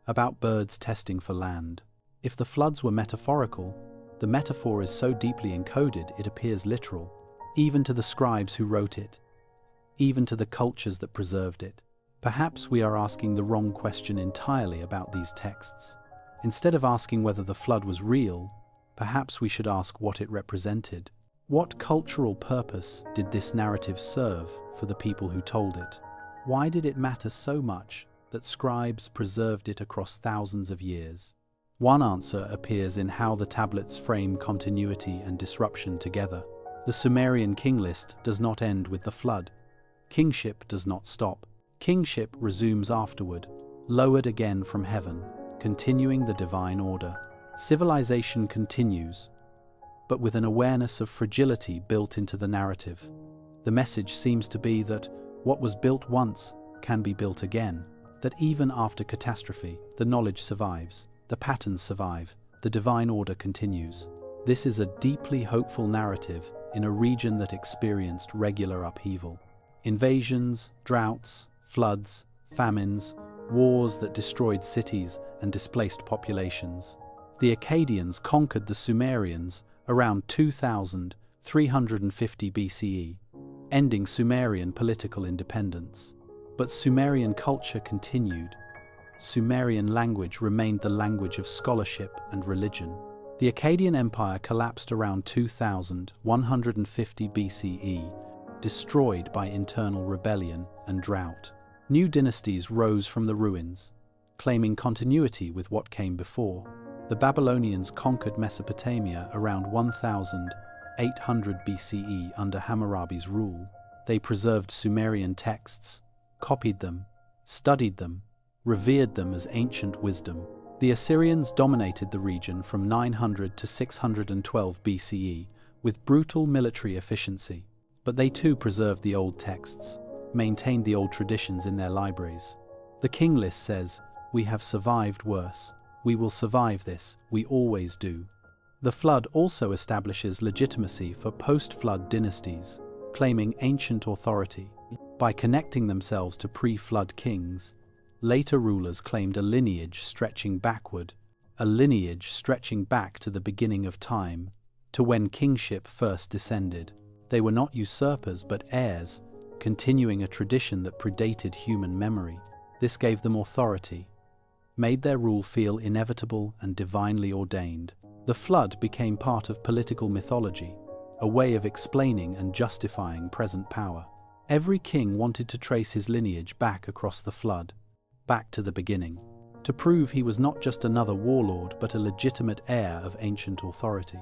about birds testing for land. If the floods were metaphorical, the metaphor is so deeply encoded it appears literal, even to the scribes who wrote it, even to the cultures that preserved it. Perhaps we are asking the wrong question entirely about these texts. Instead of asking whether the flood was real, perhaps we should ask what it represented. What cultural purpose did this narrative serve for the people who told it? Why did it matter so much that that scribes preserved it across thousands of years? One answer appears in how the tablets frame continuity and disruption together. The Sumerian king list does not end with the flood. Kingship does not stop. Kingship resumes afterward, lowered again from heaven, continuing the divine order. Civilization continues, but with an awareness of fragility built into the narrative. The message seems to be that what was built once can be built again, that even after catastrophe, the knowledge survives, the patterns survive, the divine order continues. This is a deeply hopeful narrative in a region that experienced regular upheaval. Invasions, droughts, floods, famines, wars that destroyed cities and displaced populations. The Akkadians conquered the Sumerians around 2350 BCE, ending Sumerian political independence. But Sumerian culture continued. Sumerian language remained the language of scholarship and religion. The Akkadian Empire collapsed around 2150 BCE, destroyed by internal rebellion and drought. New dynasties rose from the ruins, claiming continuity with what came before. The Babylonians conquered Mesopotamia around 1800 BCE under Hammurabi's rule. They preserved Sumerian texts, copied them, studied them, revered them as ancient wisdom. The Assyrians dominated the region from 900 to 612 BCE with brutal military efficiency. But they too preserved the old texts, maintained the old traditions in their libraries. The king list says, "We have survived worse. We will survive this, we always do." The flood also establishes legitimacy for post-flood dynasties, claiming ancient authority. By connecting themselves to pre-flood kings, later rulers claimed a lineage stretching backward, a lineage stretching back to the beginning of time, to when kingship first descended. They were not usurpers but heirs, continuing a tradition that predated human memory. This gave them authority, made their rule feel inevitable and divinely ordained. The flood became part of political mythology, a way of explaining and justifying present power. Every king wanted to trace his lineage back across the flood, back to the beginning, to prove he was not just another warlord but a legitimate heir of ancient authority.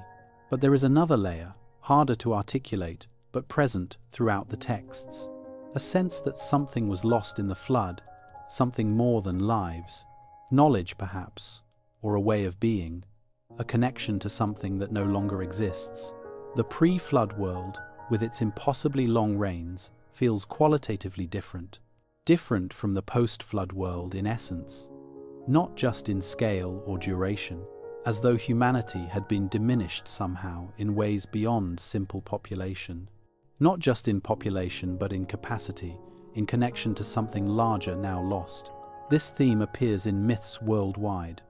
But there is another layer, harder to articulate, but present throughout the texts. A sense that something was lost in the flood, something more than lives. Knowledge, perhaps, or a way of being, a connection to something that no longer exists. The pre-flood world, with its impossibly long reigns, feels qualitatively different from the post-flood world in essence, not just in scale or duration, as though humanity had been diminished somehow in ways beyond simple population. Not just in population but in capacity, in connection to something larger now lost. This theme appears in myths worldwide,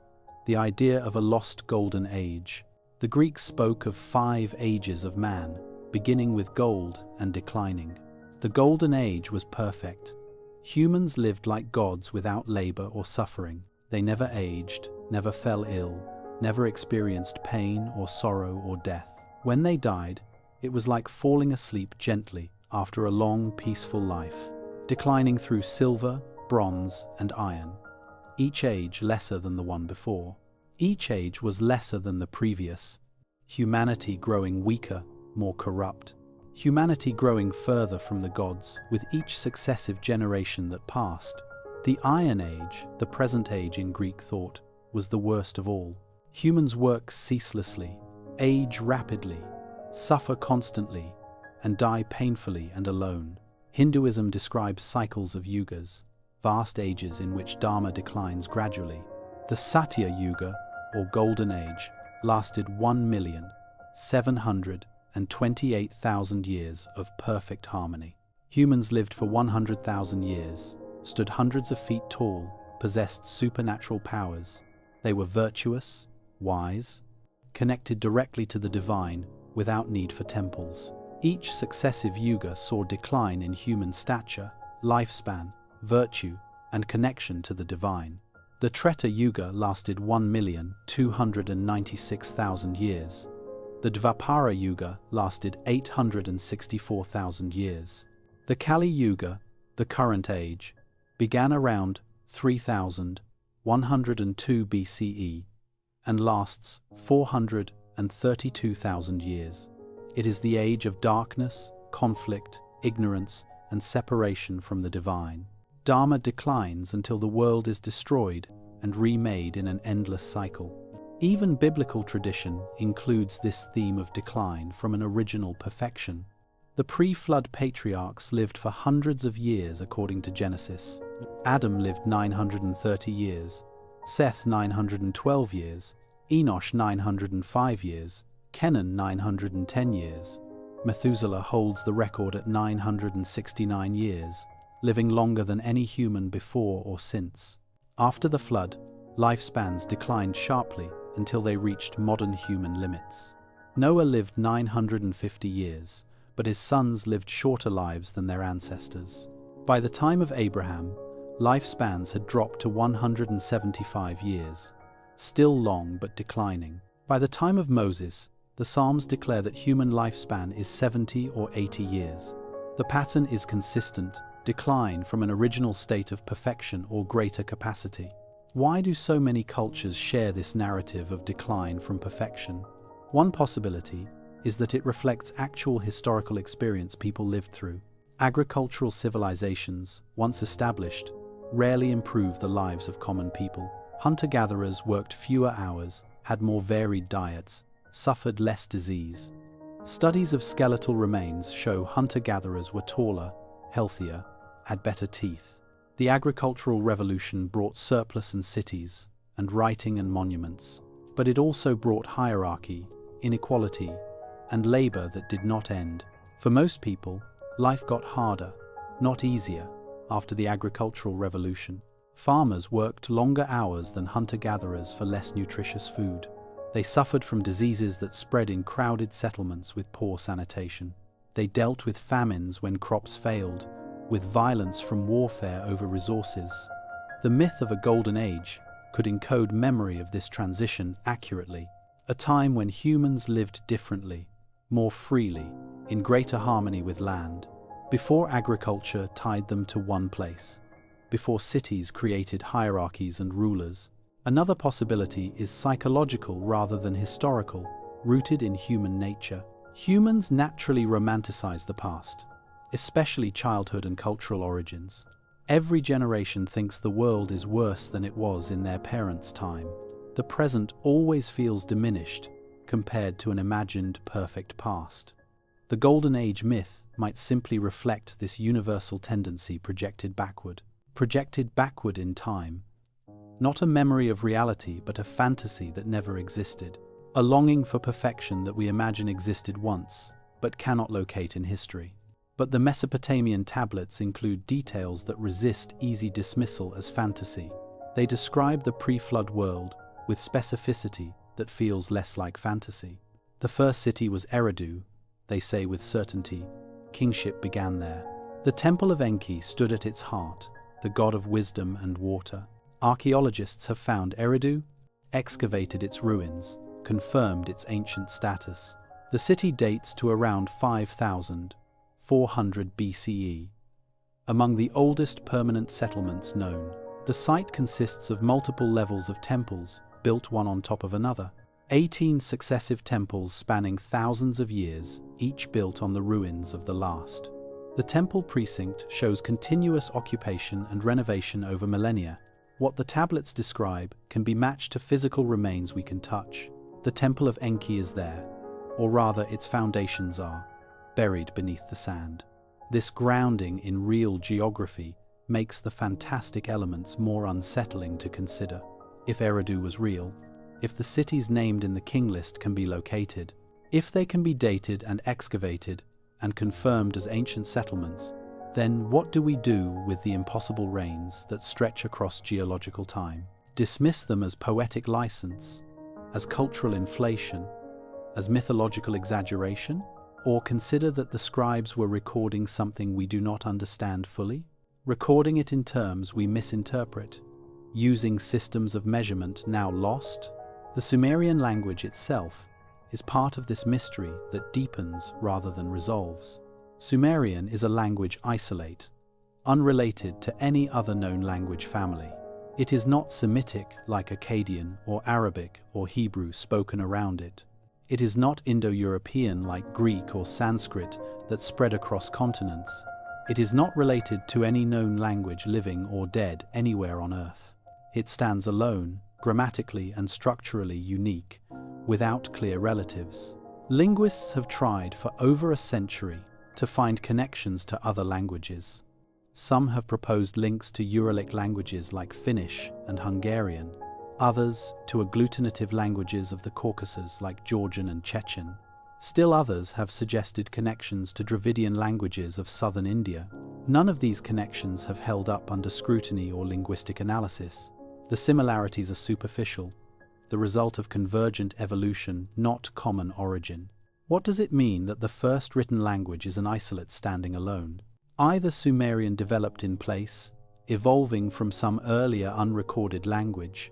the idea of a lost golden age. The Greeks spoke of 5 ages of man, beginning with gold and declining. The golden age was perfect. Humans lived like gods without labor or suffering. They never aged, never fell ill, never experienced pain or sorrow or death. When they died, it was like falling asleep gently after a long, peaceful life, declining through silver, bronze, and iron, each age lesser than the one before. Each age was lesser than the previous, humanity growing weaker, more corrupt, humanity growing further from the gods with each successive generation that passed. The Iron Age, the present age in Greek thought, was the worst of all. Humans work ceaselessly, age rapidly, suffer constantly, and die painfully and alone. Hinduism describes cycles of yugas, vast ages in which dharma declines gradually. The Satya Yuga, or Golden Age, lasted 1,728,000 years of perfect harmony. Humans lived for 100,000 years, stood hundreds of feet tall, possessed supernatural powers. They were virtuous, wise, connected directly to the divine without need for temples. Each successive yuga saw decline in human stature, lifespan, virtue, and connection to the divine. The Treta Yuga lasted 1,296,000 years. The Dvapara Yuga lasted 864,000 years. The Kali Yuga, the current age, began around 3102 BCE, and lasts 432,000 years. It is the age of darkness, conflict, ignorance, and separation from the divine. Dharma declines until the world is destroyed and remade in an endless cycle. Even biblical tradition includes this theme of decline from an original perfection. The pre-flood patriarchs lived for hundreds of years according to Genesis. Adam lived 930 years, Seth 912 years, Enosh 905 years, Kenan 910 years. Methuselah holds the record at 969 years, living longer than any human before or since. After the flood, lifespans declined sharply until they reached modern human limits. Noah lived 950 years, but his sons lived shorter lives than their ancestors. By the time of Abraham, lifespans had dropped to 175 years, still long but declining. By the time of Moses, the Psalms declare that human lifespan is 70 or 80 years. The pattern is consistent: decline from an original state of perfection or greater capacity. Why do so many cultures share this narrative of decline from perfection? One possibility is that it reflects actual historical experience people lived through. Agricultural civilizations, once established, rarely improve the lives of common people. Hunter-gatherers worked fewer hours, had more varied diets, suffered less disease. Studies of skeletal remains show hunter-gatherers were taller, healthier, had better teeth. The agricultural revolution brought surplus and cities, and writing and monuments, but it also brought hierarchy, inequality, and labor that did not end. For most people, life got harder, not easier, after the agricultural revolution. Farmers worked longer hours than hunter-gatherers for less nutritious food. They suffered from diseases that spread in crowded settlements with poor sanitation. They dealt with famines when crops failed, with violence from warfare over resources. The myth of a golden age could encode memory of this transition accurately, a time when humans lived differently, more freely, in greater harmony with land, before agriculture tied them to one place, before cities created hierarchies and rulers. Another possibility is psychological rather than historical, rooted in human nature. Humans naturally romanticize the past, especially childhood and cultural origins. Every generation thinks the world is worse than it was in their parents' time. The present always feels diminished compared to an imagined perfect past. The Golden Age myth might simply reflect this universal tendency projected backward in time. Not a memory of reality, but a fantasy that never existed. A longing for perfection that we imagine existed once, but cannot locate in history. But the Mesopotamian tablets include details that resist easy dismissal as fantasy. They describe the pre-flood world with specificity that feels less like fantasy. The first city was Eridu, they say with certainty. Kingship began there. The Temple of Enki stood at its heart, the god of wisdom and water. Archaeologists have found Eridu, excavated its ruins, confirmed its ancient status. The city dates to around 5,400 BCE. Among the oldest permanent settlements known, the site consists of multiple levels of temples, built one on top of another. 18 successive temples spanning thousands of years, each built on the ruins of the last. The temple precinct shows continuous occupation and renovation over millennia. What the tablets describe can be matched to physical remains we can touch. The Temple of Enki is there, or rather its foundations are, buried beneath the sand. This grounding in real geography makes the fantastic elements more unsettling to consider. If Eridu was real, if the cities named in the king list can be located, if they can be dated and excavated and confirmed as ancient settlements, then what do we do with the impossible reigns that stretch across geological time? Dismiss them as poetic license, as cultural inflation, as mythological exaggeration? Or consider that the scribes were recording something we do not understand fully, recording it in terms we misinterpret, using systems of measurement now lost? The Sumerian language itself is part of this mystery that deepens rather than resolves. Sumerian is a language isolate, unrelated to any other known language family. It is not Semitic like Akkadian or Arabic or Hebrew spoken around it. It is not Indo-European like Greek or Sanskrit that spread across continents. It is not related to any known language living or dead anywhere on Earth. It stands alone, grammatically and structurally unique, without clear relatives. Linguists have tried for over a century to find connections to other languages. Some have proposed links to Uralic languages like Finnish and Hungarian, others to agglutinative languages of the Caucasus like Georgian and Chechen. Still others have suggested connections to Dravidian languages of southern India. None of these connections have held up under scrutiny or linguistic analysis. The similarities are superficial, the result of convergent evolution, not common origin. What does it mean that the first written language is an isolate standing alone? Either Sumerian developed in place, evolving from some earlier unrecorded language,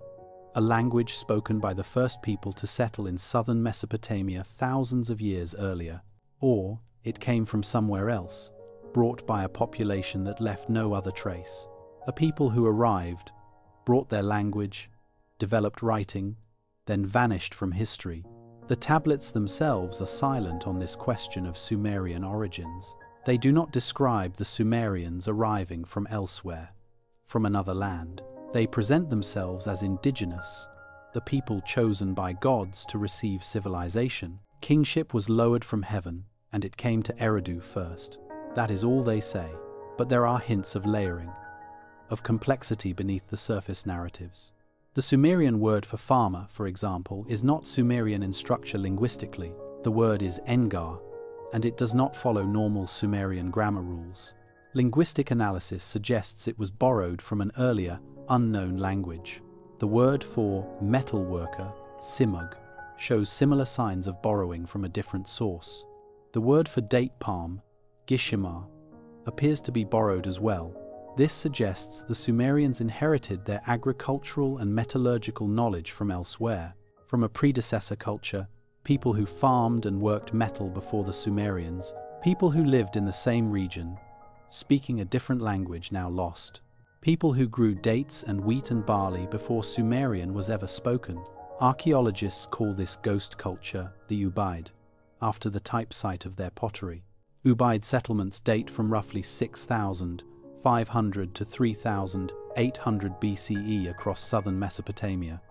a language spoken by the first people to settle in southern Mesopotamia thousands of years earlier, or it came from somewhere else, brought by a population that left no other trace. A people who arrived, brought their language, developed writing, then vanished from history. The tablets themselves are silent on this question of Sumerian origins. They do not describe the Sumerians arriving from elsewhere, from another land. They present themselves as indigenous, the people chosen by gods to receive civilization. Kingship was lowered from heaven, and it came to Eridu first. That is all they say. But there are hints of layering, of complexity beneath the surface narratives. The Sumerian word for farmer, for example, is not Sumerian in structure linguistically. The word is Engar, and it does not follow normal Sumerian grammar rules. Linguistic analysis suggests it was borrowed from an earlier, unknown language. The word for metal worker, simug, shows similar signs of borrowing from a different source. The word for date palm, gishimar, appears to be borrowed as well. This suggests the Sumerians inherited their agricultural and metallurgical knowledge from elsewhere, from a predecessor culture, people who farmed and worked metal before the Sumerians, people who lived in the same region, speaking a different language now lost, people who grew dates and wheat and barley before Sumerian was ever spoken. Archaeologists call this ghost culture the Ubaid, after the type site of their pottery. Ubaid settlements date from roughly 6,500 to 3,800 BCE across southern Mesopotamia.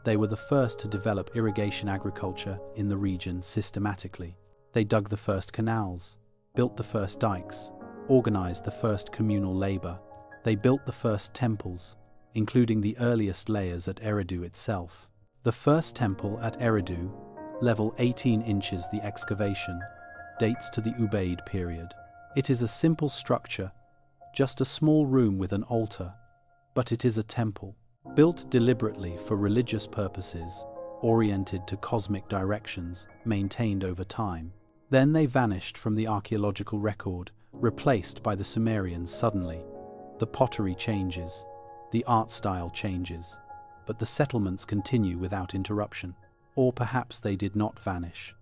They were the first to develop irrigation agriculture in the region systematically. They dug the first canals, built the first dikes, organized the first communal labor. They built the first temples, including the earliest layers at Eridu itself. The first temple at Eridu, level 18 inches the excavation, dates to the Ubaid period. It is a simple structure, just a small room with an altar, but it is a temple, built deliberately for religious purposes, oriented to cosmic directions, maintained over time. Then they vanished from the archaeological record, replaced by the Sumerians suddenly. The pottery changes, the art style changes, but the settlements continue without interruption. Or perhaps they did not vanish.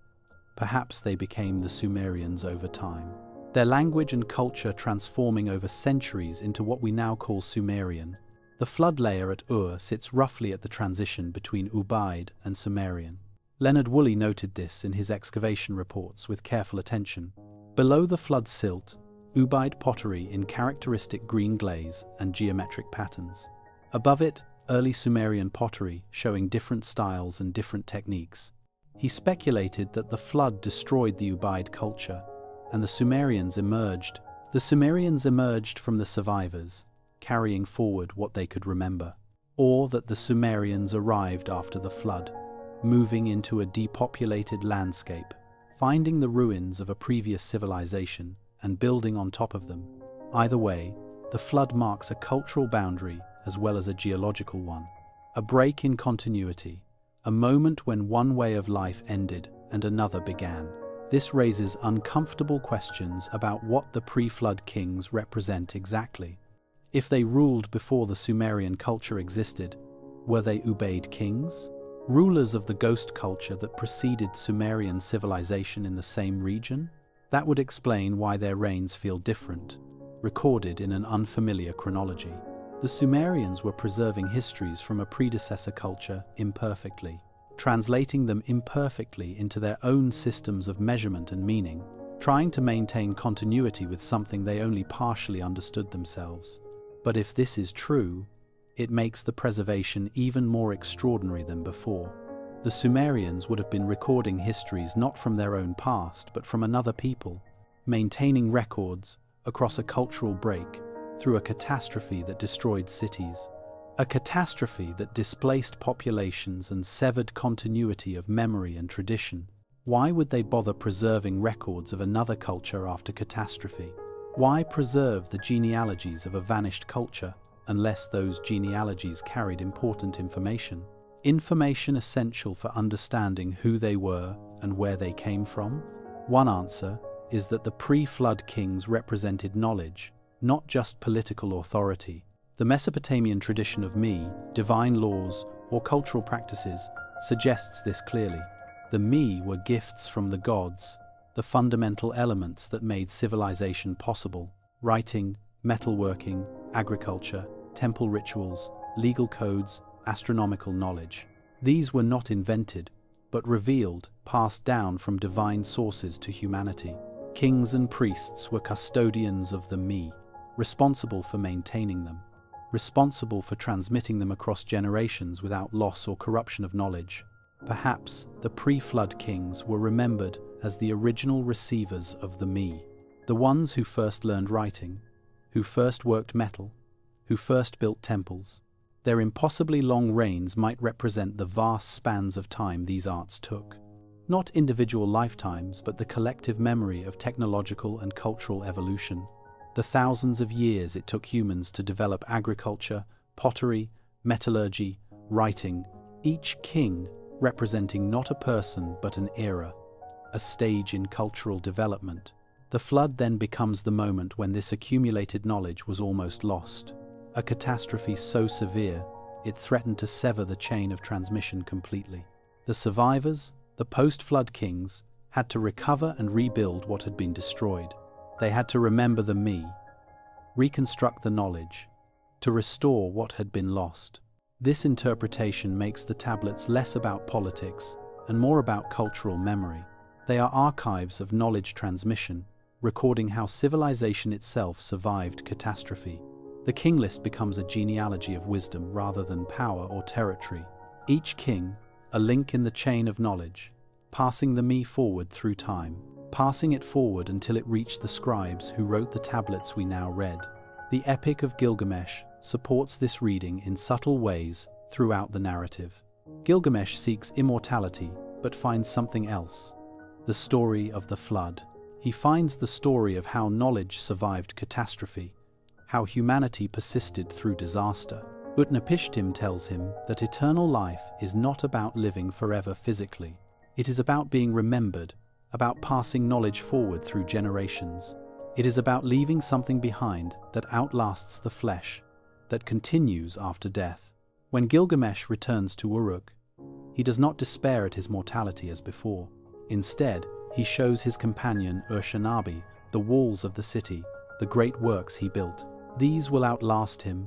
Perhaps they became the Sumerians over time, their language and culture transforming over centuries into what we now call Sumerian. The flood layer at Ur sits roughly at the transition between Ubaid and Sumerian. Leonard Woolley noted this in his excavation reports with careful attention. Below the flood silt, Ubaid pottery in characteristic green glaze and geometric patterns. Above it, early Sumerian pottery showing different styles and different techniques. He speculated that the flood destroyed the Ubaid culture, and the Sumerians emerged. The Sumerians emerged from the survivors, carrying forward what they could remember. Or that the Sumerians arrived after the flood, moving into a depopulated landscape, finding the ruins of a previous civilization and building on top of them. Either way, the flood marks a cultural boundary as well as a geological one. A break in continuity, a moment when one way of life ended and another began. This raises uncomfortable questions about what the pre-flood kings represent exactly. If they ruled before the Sumerian culture existed, were they Ubaid kings? Rulers of the ghost culture that preceded Sumerian civilization in the same region? That would explain why their reigns feel different, recorded in an unfamiliar chronology. The Sumerians were preserving histories from a predecessor culture imperfectly, translating them imperfectly into their own systems of measurement and meaning, trying to maintain continuity with something they only partially understood themselves. But if this is true, it makes the preservation even more extraordinary than before. The Sumerians would have been recording histories not from their own past, but from another people, maintaining records across a cultural break through a catastrophe that destroyed cities, a catastrophe that displaced populations and severed continuity of memory and tradition. Why would they bother preserving records of another culture after catastrophe? Why preserve the genealogies of a vanished culture unless those genealogies carried important information? Information essential for understanding who they were and where they came from? One answer is that the pre-flood kings represented knowledge, not just political authority. The Mesopotamian tradition of divine laws, or cultural practices, suggests this clearly. The were gifts from the gods, the fundamental elements that made civilization possible: writing, metalworking, agriculture, temple rituals, legal codes, astronomical knowledge. These were not invented, but revealed, passed down from divine sources to humanity. Kings and priests were custodians of the responsible for maintaining them, responsible for transmitting them across generations without loss or corruption of knowledge. Perhaps the pre-flood kings were remembered as the original receivers of the ones who first learned writing, who first worked metal, who first built temples. Their impossibly long reigns might represent the vast spans of time these arts took. Not individual lifetimes, but the collective memory of technological and cultural evolution. The thousands of years it took humans to develop agriculture, pottery, metallurgy, writing, each king representing not a person but an era, a stage in cultural development. The flood then becomes the moment when this accumulated knowledge was almost lost. A catastrophe so severe, it threatened to sever the chain of transmission completely. The survivors, the post-flood kings, had to recover and rebuild what had been destroyed. They had to remember the reconstruct the knowledge, to restore what had been lost. This interpretation makes the tablets less about politics and more about cultural memory. They are archives of knowledge transmission, recording how civilization itself survived catastrophe. The king list becomes a genealogy of wisdom rather than power or territory. Each king, a link in the chain of knowledge, passing the forward through time, passing it forward until it reached the scribes who wrote the tablets we now read. The Epic of Gilgamesh supports this reading in subtle ways throughout the narrative. Gilgamesh seeks immortality, but finds something else: the story of the flood. He finds the story of how knowledge survived catastrophe, how humanity persisted through disaster. Utnapishtim tells him that eternal life is not about living forever physically. It is about being remembered, about passing knowledge forward through generations. It is about leaving something behind that outlasts the flesh, that continues after death. When Gilgamesh returns to Uruk, he does not despair at his mortality as before. Instead, he shows his companion Urshanabi the walls of the city, the great works he built. These will outlast him,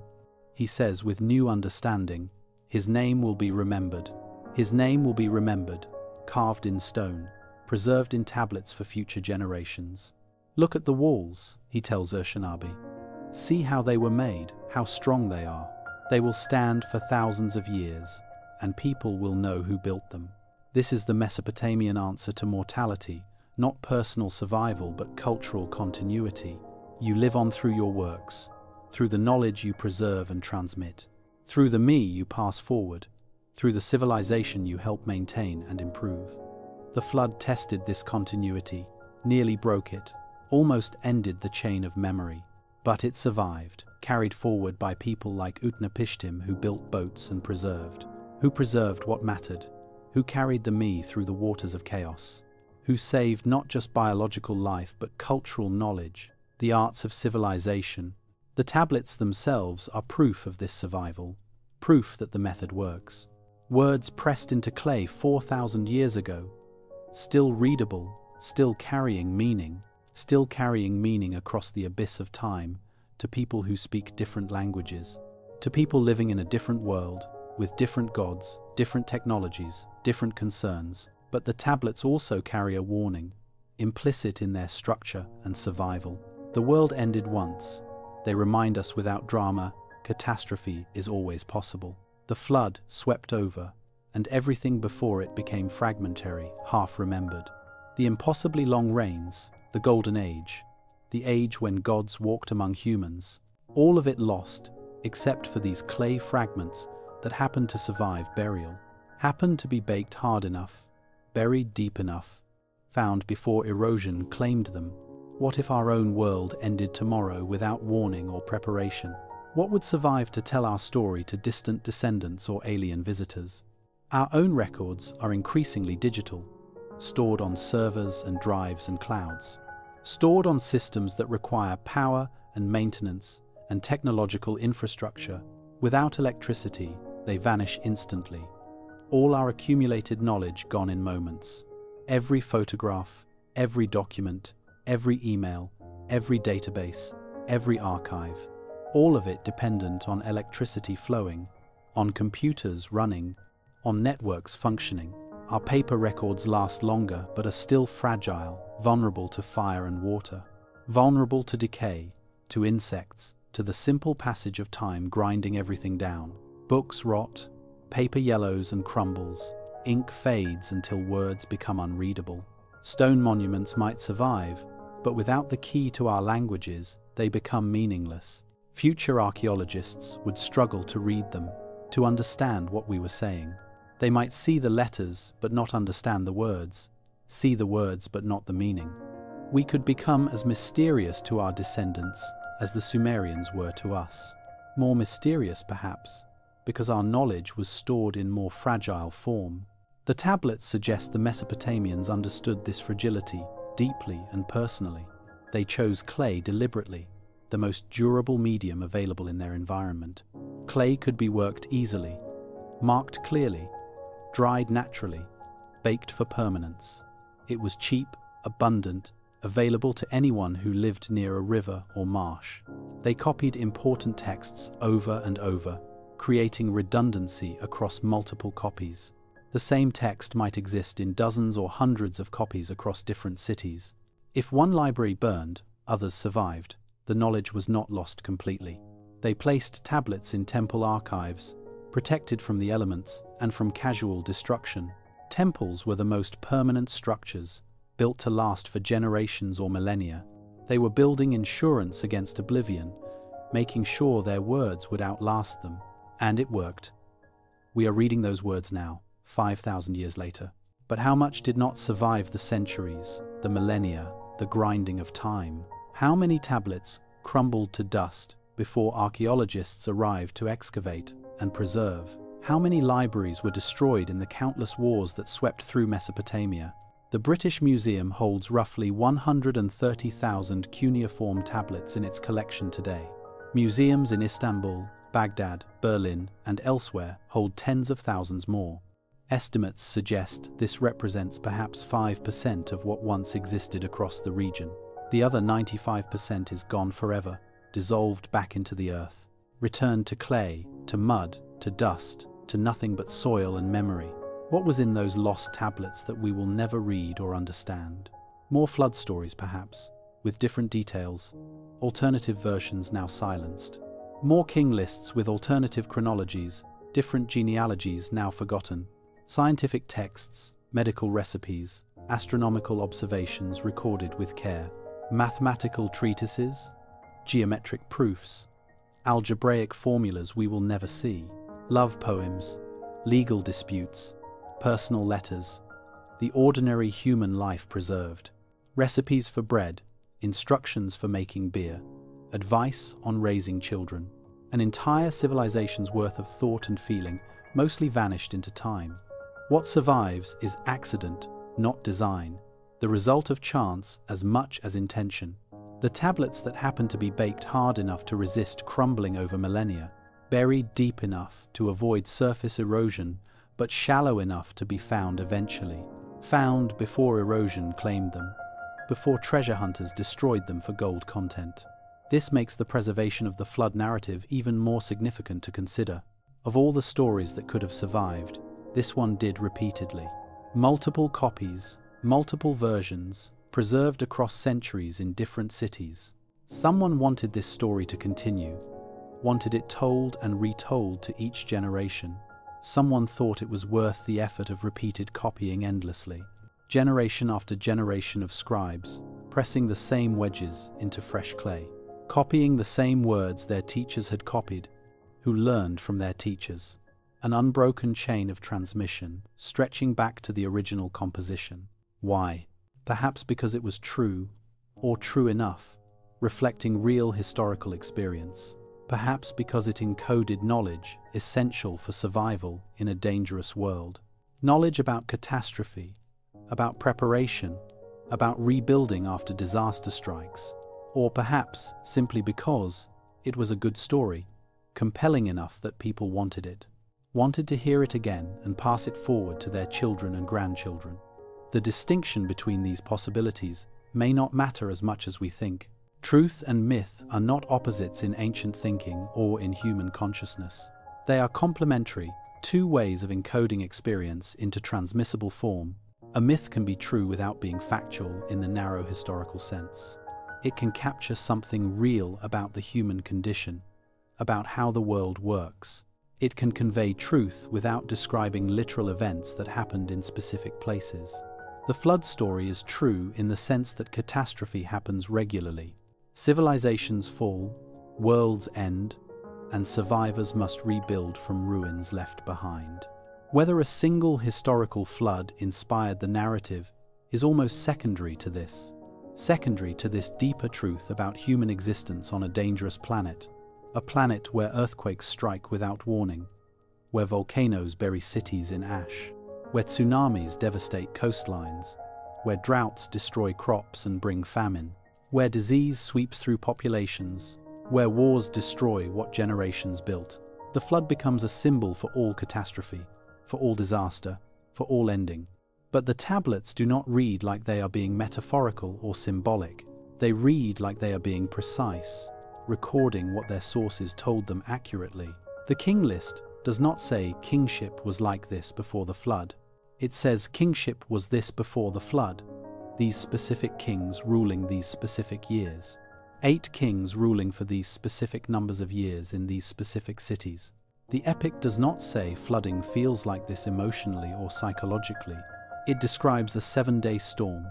he says with new understanding. His name will be remembered. His name will be remembered, carved in stone, preserved in tablets for future generations. Look at the walls, he tells Urshanabi. See how they were made, how strong they are. They will stand for thousands of years, and people will know who built them. This is the Mesopotamian answer to mortality, not personal survival but cultural continuity. You live on through your works, through the knowledge you preserve and transmit, through the you pass forward, through the civilization you help maintain and improve. The flood tested this continuity, nearly broke it, almost ended the chain of memory. But it survived, carried forward by people like Utnapishtim who built boats and who preserved what mattered, who carried the through the waters of chaos, who saved not just biological life but cultural knowledge, the arts of civilization. The tablets themselves are proof of this survival, proof that the method works. Words pressed into clay 4,000 years ago, still readable, still carrying meaning across the abyss of time, to people who speak different languages, to people living in a different world, with different gods, different technologies, different concerns. But the tablets also carry a warning, implicit in their structure and survival. The world ended once. They remind us without drama, catastrophe is always possible. The flood swept over, and everything before it became fragmentary, half-remembered. The impossibly long rains, the golden age, the age when gods walked among humans, all of it lost, except for these clay fragments that happened to survive burial, happened to be baked hard enough, buried deep enough, found before erosion claimed them. What if our own world ended tomorrow without warning or preparation? What would survive to tell our story to distant descendants or alien visitors? Our own records are increasingly digital, stored on servers and drives and clouds, stored on systems that require power and maintenance and technological infrastructure. Without electricity, they vanish instantly. All our accumulated knowledge gone in moments. Every photograph, every document, every email, every database, every archive, all of it dependent on electricity flowing, on computers running, on networks functioning. Our paper records last longer but are still fragile, vulnerable to fire and water, vulnerable to decay, to insects, to the simple passage of time grinding everything down. Books rot, paper yellows and crumbles, ink fades until words become unreadable. Stone monuments might survive, but without the key to our languages, they become meaningless. Future archaeologists would struggle to read them, to understand what we were saying. They might see the letters but not understand the words, see the words but not the meaning. We could become as mysterious to our descendants as the Sumerians were to us. More mysterious, perhaps, because our knowledge was stored in more fragile form. The tablets suggest the Mesopotamians understood this fragility deeply and personally. They chose clay deliberately, the most durable medium available in their environment. Clay could be worked easily, marked clearly, dried naturally, baked for permanence. It was cheap, abundant, available to anyone who lived near a river or marsh. They copied important texts over and over, creating redundancy across multiple copies. The same text might exist in dozens or hundreds of copies across different cities. If one library burned, others survived. The knowledge was not lost completely. They placed tablets in temple archives, protected from the elements and from casual destruction. Temples were the most permanent structures, built to last for generations or millennia. They were building insurance against oblivion, making sure their words would outlast them. And it worked. We are reading those words now, 5,000 years later. But how much did not survive the centuries, the millennia, the grinding of time? How many tablets crumbled to dust before archaeologists arrived to excavate and preserve? How many libraries were destroyed in the countless wars that swept through Mesopotamia? The British Museum holds roughly 130,000 cuneiform tablets in its collection today. Museums in Istanbul, Baghdad, Berlin, and elsewhere hold tens of thousands more. Estimates suggest this represents perhaps 5% of what once existed across the region. The other 95% is gone forever, dissolved back into the earth, returned to clay, to mud, to dust, to nothing but soil and memory. What was in those lost tablets that we will never read or understand? More flood stories, perhaps, with different details, alternative versions now silenced. More king lists with alternative chronologies, different genealogies now forgotten. Scientific texts, medical recipes, astronomical observations recorded with care. Mathematical treatises, geometric proofs, algebraic formulas we will never see. Love poems, legal disputes, personal letters, the ordinary human life preserved. Recipes for bread, instructions for making beer, advice on raising children. An entire civilization's worth of thought and feeling mostly vanished into time. What survives is accident, not design, the result of chance as much as intention. The tablets that happen to be baked hard enough to resist crumbling over millennia, buried deep enough to avoid surface erosion, but shallow enough to be found eventually. Found before erosion claimed them, before treasure hunters destroyed them for gold content. This makes the preservation of the flood narrative even more significant to consider. Of all the stories that could have survived, this one did repeatedly. Multiple copies, multiple versions, preserved across centuries in different cities. Someone wanted this story to continue, wanted it told and retold to each generation. Someone thought it was worth the effort of repeated copying endlessly. Generation after generation of scribes, pressing the same wedges into fresh clay, copying the same words their teachers had copied, who learned from their teachers. An unbroken chain of transmission, stretching back to the original composition. Why? Perhaps because it was true, or true enough, reflecting real historical experience. Perhaps because it encoded knowledge essential for survival in a dangerous world. Knowledge about catastrophe, about preparation, about rebuilding after disaster strikes. Or perhaps simply because it was a good story, compelling enough that people wanted it. Wanted to hear it again and pass it forward to their children and grandchildren. The distinction between these possibilities may not matter as much as we think. Truth and myth are not opposites in ancient thinking or in human consciousness. They are complementary, two ways of encoding experience into transmissible form. A myth can be true without being factual in the narrow historical sense. It can capture something real about the human condition, about how the world works. It can convey truth without describing literal events that happened in specific places. The flood story is true in the sense that catastrophe happens regularly. Civilizations fall, worlds end, and survivors must rebuild from ruins left behind. Whether a single historical flood inspired the narrative is almost secondary to this deeper truth about human existence on a dangerous planet. A planet where earthquakes strike without warning, where volcanoes bury cities in ash, where tsunamis devastate coastlines, where droughts destroy crops and bring famine, where disease sweeps through populations, where wars destroy what generations built. The flood becomes a symbol for all catastrophe, for all disaster, for all ending. But the tablets do not read like they are being metaphorical or symbolic. They read like they are being precise, recording what their sources told them accurately. The king list does not say kingship was like this before the flood. It says kingship was this before the flood, these specific kings ruling these specific years. 8 kings ruling for these specific numbers of years in these specific cities. The epic does not say flooding feels like this emotionally or psychologically. It describes a 7-day storm,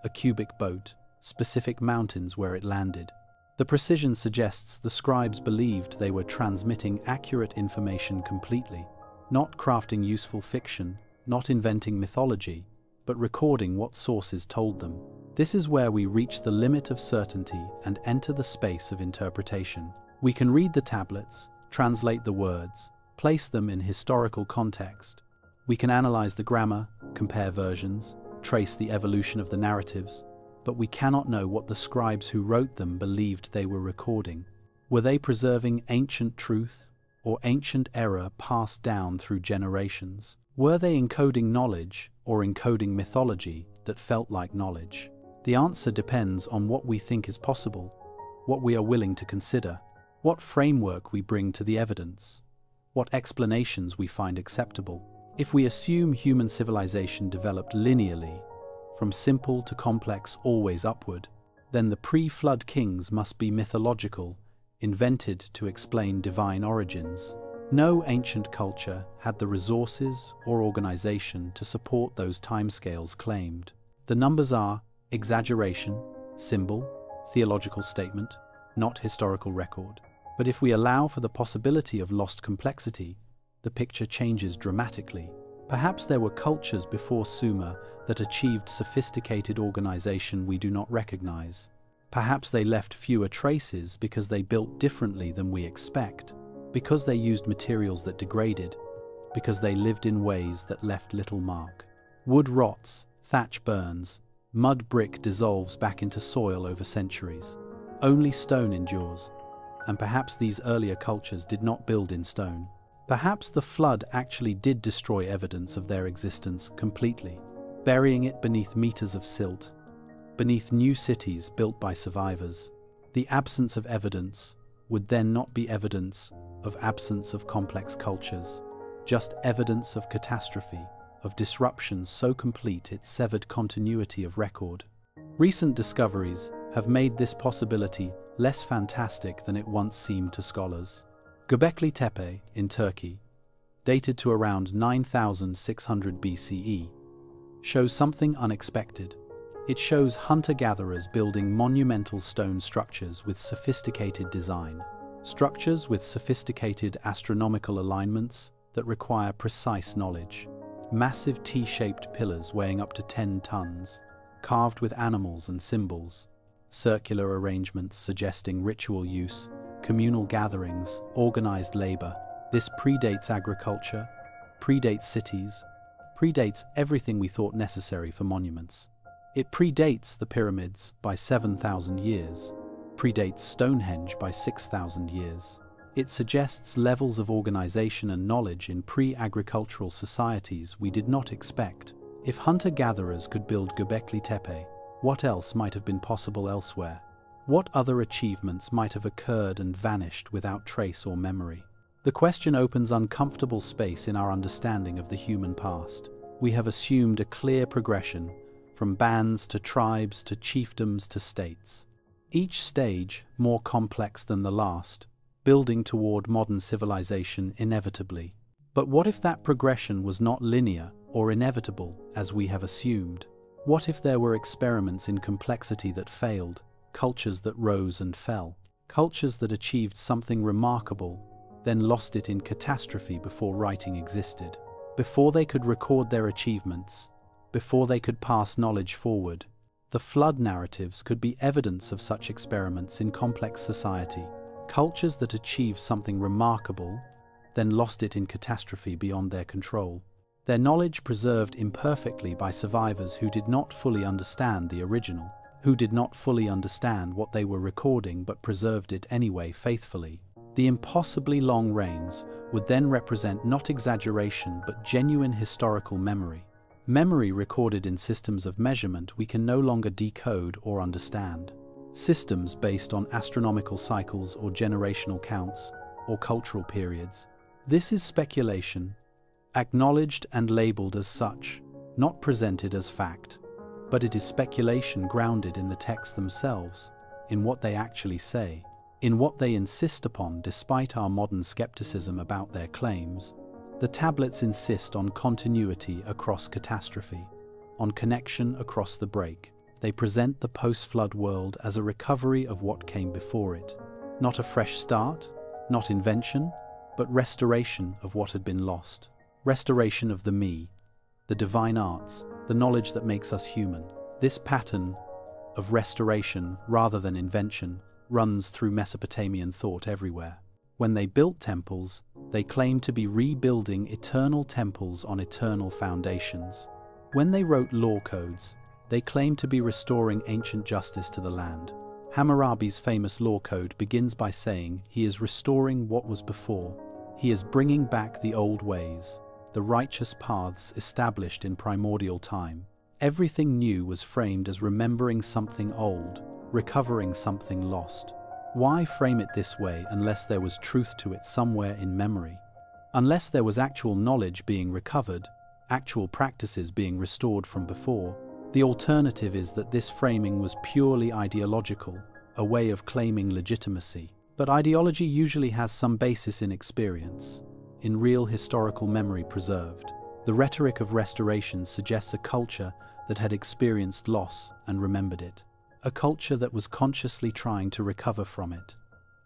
a cubic boat, specific mountains where it landed. The precision suggests the scribes believed they were transmitting accurate information completely, not crafting useful fiction, not inventing mythology, but recording what sources told them. This is where we reach the limit of certainty and enter the space of interpretation. We can read the tablets, translate the words, place them in historical context. We can analyze the grammar, compare versions, trace the evolution of the narratives, but we cannot know what the scribes who wrote them believed they were recording. Were they preserving ancient truth or ancient error passed down through generations? Were they encoding knowledge or encoding mythology that felt like knowledge? The answer depends on what we think is possible, what we are willing to consider, what framework we bring to the evidence, what explanations we find acceptable. If we assume human civilization developed linearly, from simple to complex always upward, then the pre-flood kings must be mythological, invented to explain divine origins. No ancient culture had the resources or organization to support those timescales claimed. The numbers are exaggeration, symbol, theological statement, not historical record. But if we allow for the possibility of lost complexity, the picture changes dramatically. Perhaps there were cultures before Sumer that achieved sophisticated organization we do not recognize. Perhaps they left fewer traces because they built differently than we expect, because they used materials that degraded, because they lived in ways that left little mark. Wood rots, thatch burns, mud brick dissolves back into soil over centuries. Only stone endures, and perhaps these earlier cultures did not build in stone. Perhaps the flood actually did destroy evidence of their existence completely, burying it beneath meters of silt, beneath new cities built by survivors. The absence of evidence would then not be evidence of absence of complex cultures, just evidence of catastrophe, of disruption so complete it severed continuity of record. Recent discoveries have made this possibility less fantastic than it once seemed to scholars. Göbekli Tepe in Turkey, dated to around 9600 BCE, shows something unexpected. It shows hunter-gatherers building monumental stone structures with sophisticated design, structures with sophisticated astronomical alignments that require precise knowledge, massive T-shaped pillars weighing up to 10 tons, carved with animals and symbols, circular arrangements suggesting ritual use, communal gatherings, organized labor. This predates agriculture, predates cities, predates everything we thought necessary for monuments. It predates the pyramids by 7,000 years, predates Stonehenge by 6,000 years. It suggests levels of organization and knowledge in pre-agricultural societies we did not expect. If hunter-gatherers could build Göbekli Tepe, what else might have been possible elsewhere? What other achievements might have occurred and vanished without trace or memory? The question opens uncomfortable space in our understanding of the human past. We have assumed a clear progression, from bands to tribes to chiefdoms to states. Each stage more complex than the last, building toward modern civilization inevitably. But what if that progression was not linear or inevitable, as we have assumed? What if there were experiments in complexity that failed, cultures that rose and fell, cultures that achieved something remarkable, then lost it in catastrophe before writing existed? Before they could record their achievements, before they could pass knowledge forward, the flood narratives could be evidence of such experiments in complex society. Cultures that achieved something remarkable, then lost it in catastrophe beyond their control. Their knowledge preserved imperfectly by survivors who did not fully understand the original, who did not fully understand what they were recording but preserved it anyway faithfully. The impossibly long reigns would then represent not exaggeration but genuine historical memory. Memory recorded in systems of measurement we can no longer decode or understand. Systems based on astronomical cycles or generational counts or cultural periods. This is speculation, acknowledged and labeled as such, not presented as fact. But it is speculation grounded in the texts themselves, in what they actually say, in what they insist upon despite our modern skepticism about their claims. The tablets insist on continuity across catastrophe, on connection across the break. They present the post-flood world as a recovery of what came before it. Not a fresh start, not invention, but restoration of what had been lost. Restoration of the me, the divine arts, the knowledge that makes us human. This pattern of restoration rather than invention runs through Mesopotamian thought everywhere. When they built temples, they claimed to be rebuilding eternal temples on eternal foundations. When they wrote law codes, they claimed to be restoring ancient justice to the land. Hammurabi's famous law code begins by saying he is restoring what was before. He is bringing back the old ways, the righteous paths established in primordial time. Everything new was framed as remembering something old, recovering something lost. Why frame it this way unless there was truth to it somewhere in memory? Unless there was actual knowledge being recovered, actual practices being restored from before, the alternative is that this framing was purely ideological, a way of claiming legitimacy. But ideology usually has some basis in experience, in real historical memory preserved. The rhetoric of restoration suggests a culture that had experienced loss and remembered it. A culture that was consciously trying to recover from it,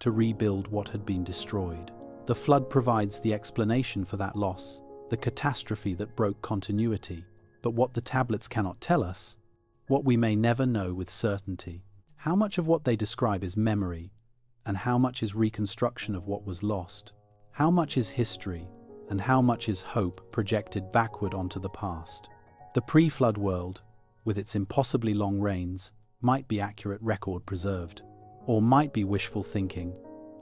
to rebuild what had been destroyed. The flood provides the explanation for that loss, the catastrophe that broke continuity. But what the tablets cannot tell us, what we may never know with certainty, how much of what they describe is memory, and how much is reconstruction of what was lost? How much is history, and how much is hope projected backward onto the past? The pre-flood world, with its impossibly long reigns, might be accurate record preserved, or might be wishful thinking,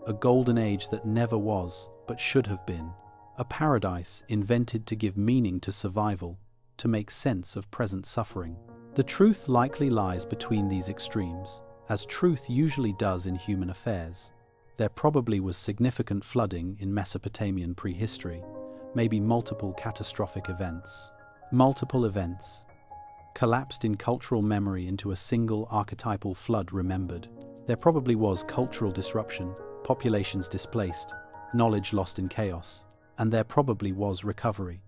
a golden age that never was, but should have been, a paradise invented to give meaning to survival, to make sense of present suffering. The truth likely lies between these extremes, as truth usually does in human affairs. There probably was significant flooding in Mesopotamian prehistory, maybe multiple catastrophic events. Multiple events collapsed in cultural memory into a single archetypal flood remembered. There probably was cultural disruption, populations displaced, knowledge lost in chaos, and there probably was recovery.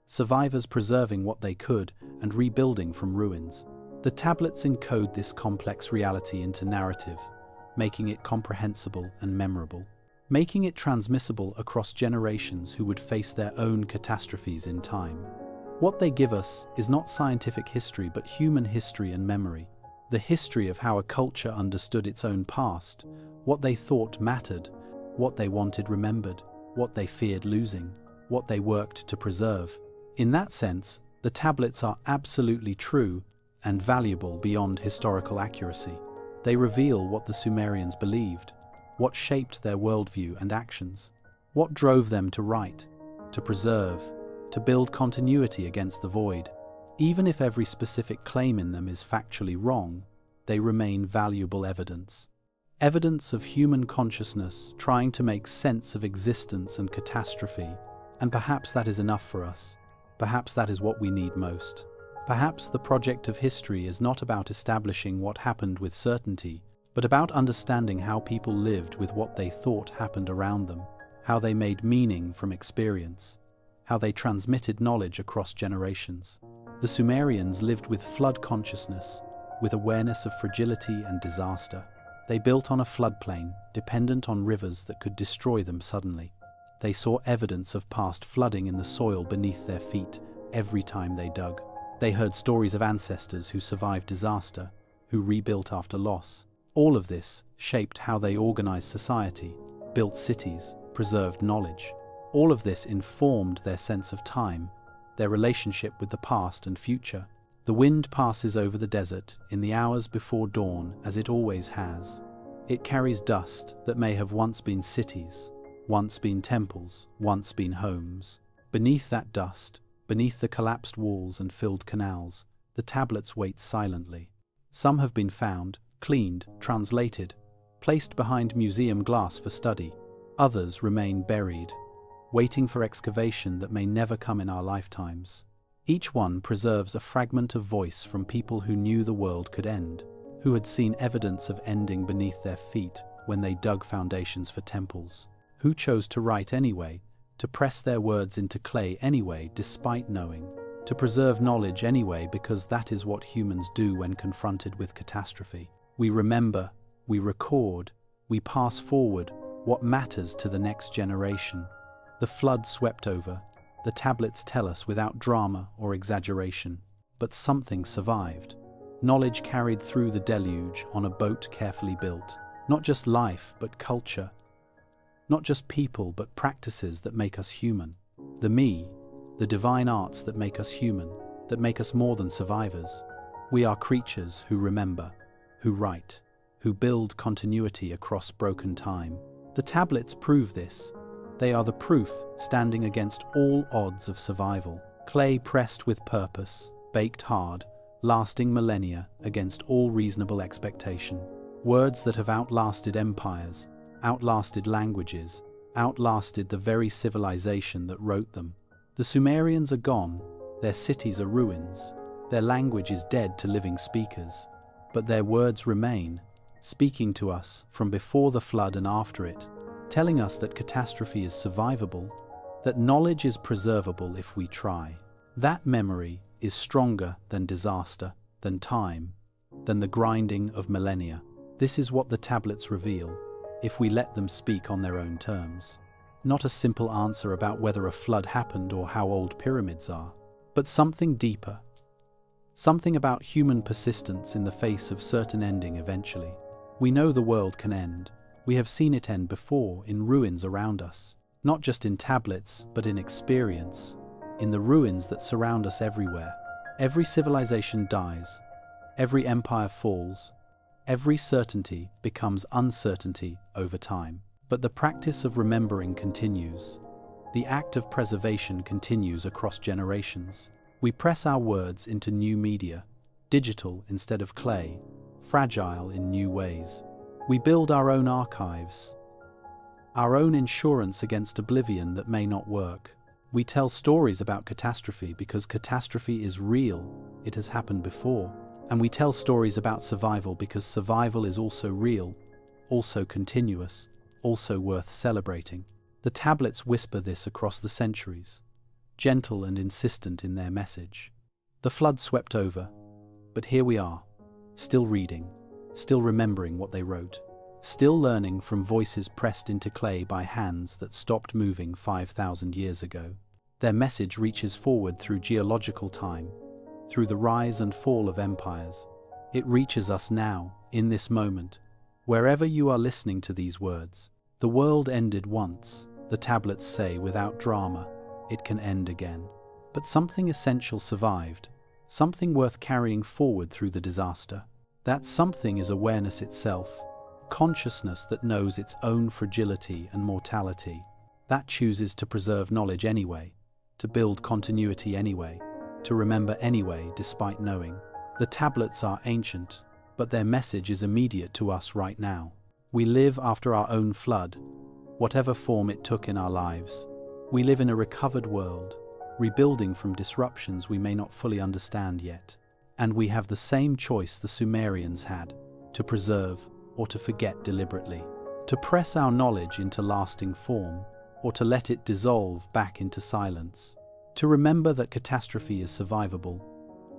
Survivors preserving what they could and rebuilding from ruins. The tablets encode this complex reality into narrative, making it comprehensible and memorable, making it transmissible across generations who would face their own catastrophes in time. What they give us is not scientific history but human history and memory. The history of how a culture understood its own past, what they thought mattered, what they wanted remembered, what they feared losing, what they worked to preserve. In that sense, the tablets are absolutely true and valuable beyond historical accuracy. They reveal what the Sumerians believed, what shaped their worldview and actions, what drove them to write, to preserve, to build continuity against the void. Even if every specific claim in them is factually wrong, they remain valuable evidence. Evidence of human consciousness trying to make sense of existence and catastrophe. And perhaps that is enough for us. Perhaps that is what we need most. Perhaps the project of history is not about establishing what happened with certainty, but about understanding how people lived with what they thought happened around them, how they made meaning from experience, how they transmitted knowledge across generations. The Sumerians lived with flood consciousness, with awareness of fragility and disaster. They built on a floodplain, dependent on rivers that could destroy them suddenly. They saw evidence of past flooding in the soil beneath their feet every time they dug. They heard stories of ancestors who survived disaster, who rebuilt after loss. All of this shaped how they organized society, built cities, preserved knowledge. All of this informed their sense of time, their relationship with the past and future. The wind passes over the desert in the hours before dawn, as it always has. It carries dust that may have once been cities, once been temples, once been homes. Beneath that dust, beneath the collapsed walls and filled canals, the tablets wait silently. Some have been found, cleaned, translated, placed behind museum glass for study. Others remain buried, waiting for excavation that may never come in our lifetimes. Each one preserves a fragment of voice from people who knew the world could end, who had seen evidence of ending beneath their feet when they dug foundations for temples, who chose to write anyway, to press their words into clay anyway despite knowing, to preserve knowledge anyway because that is what humans do when confronted with catastrophe. We remember, we record, we pass forward what matters to the next generation. The flood swept over. The tablets tell us without drama or exaggeration, but something survived. Knowledge carried through the deluge on a boat carefully built. Not just life, but culture. Not just people, but practices that make us human. The me, the divine arts that make us human, that make us more than survivors. We are creatures who remember, who write, who build continuity across broken time. The tablets prove this. They are the proof standing against all odds of survival. Clay pressed with purpose, baked hard, lasting millennia against all reasonable expectation. Words that have outlasted empires, outlasted languages, outlasted the very civilization that wrote them. The Sumerians are gone, their cities are ruins, their language is dead to living speakers, but their words remain, speaking to us from before the flood and after it, telling us that catastrophe is survivable, that knowledge is preservable if we try. That memory is stronger than disaster, than time, than the grinding of millennia. This is what the tablets reveal, if we let them speak on their own terms. Not a simple answer about whether a flood happened or how old pyramids are, but something deeper. Something about human persistence in the face of certain ending eventually. We know the world can end. We have seen it end before in ruins around us, not just in tablets, but in experience, in the ruins that surround us everywhere. Every civilization dies, every empire falls, every certainty becomes uncertainty over time. But the practice of remembering continues. The act of preservation continues across generations. We press our words into new media, digital instead of clay, fragile in new ways. We build our own archives, our own insurance against oblivion that may not work. We tell stories about catastrophe because catastrophe is real, it has happened before. And we tell stories about survival because survival is also real, also continuous, also worth celebrating. The tablets whisper this across the centuries, gentle and insistent in their message. The flood swept over, but here we are, still reading, still remembering what they wrote, still learning from voices pressed into clay by hands that stopped moving 5,000 years ago. Their message reaches forward through geological time, through the rise and fall of empires. It reaches us now, in this moment. Wherever you are listening to these words, the world ended once, the tablets say without drama. It can end again. But something essential survived, something worth carrying forward through the disaster. That something is awareness itself, consciousness that knows its own fragility and mortality, that chooses to preserve knowledge anyway, to build continuity anyway, to remember anyway despite knowing. The tablets are ancient, but their message is immediate to us right now. We live after our own flood, whatever form it took in our lives. We live in a recovered world, rebuilding from disruptions we may not fully understand yet. And we have the same choice the Sumerians had, to preserve or to forget deliberately, to press our knowledge into lasting form, or to let it dissolve back into silence, to remember that catastrophe is survivable,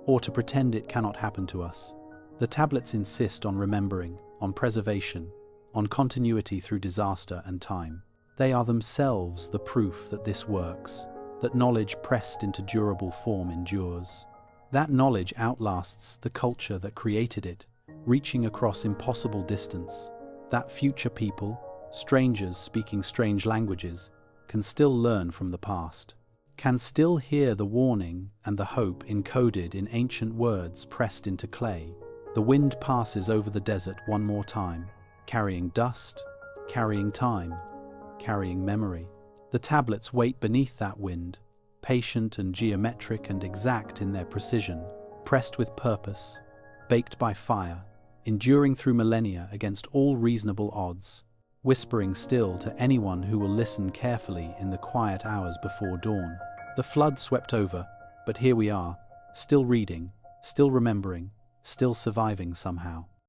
or to pretend it cannot happen to us. The tablets insist on remembering, on preservation, on continuity through disaster and time. They are themselves the proof that this works, that knowledge pressed into durable form endures. That knowledge outlasts the culture that created it, reaching across impossible distance. That future people, strangers speaking strange languages, can still learn from the past, can still hear the warning and the hope encoded in ancient words pressed into clay. The wind passes over the desert one more time, carrying dust, carrying time, carrying memory. The tablets wait beneath that wind, patient and geometric and exact in their precision, pressed with purpose, baked by fire, enduring through millennia against all reasonable odds, whispering still to anyone who will listen carefully in the quiet hours before dawn. The flood swept over, but here we are, still reading, still remembering, still surviving somehow.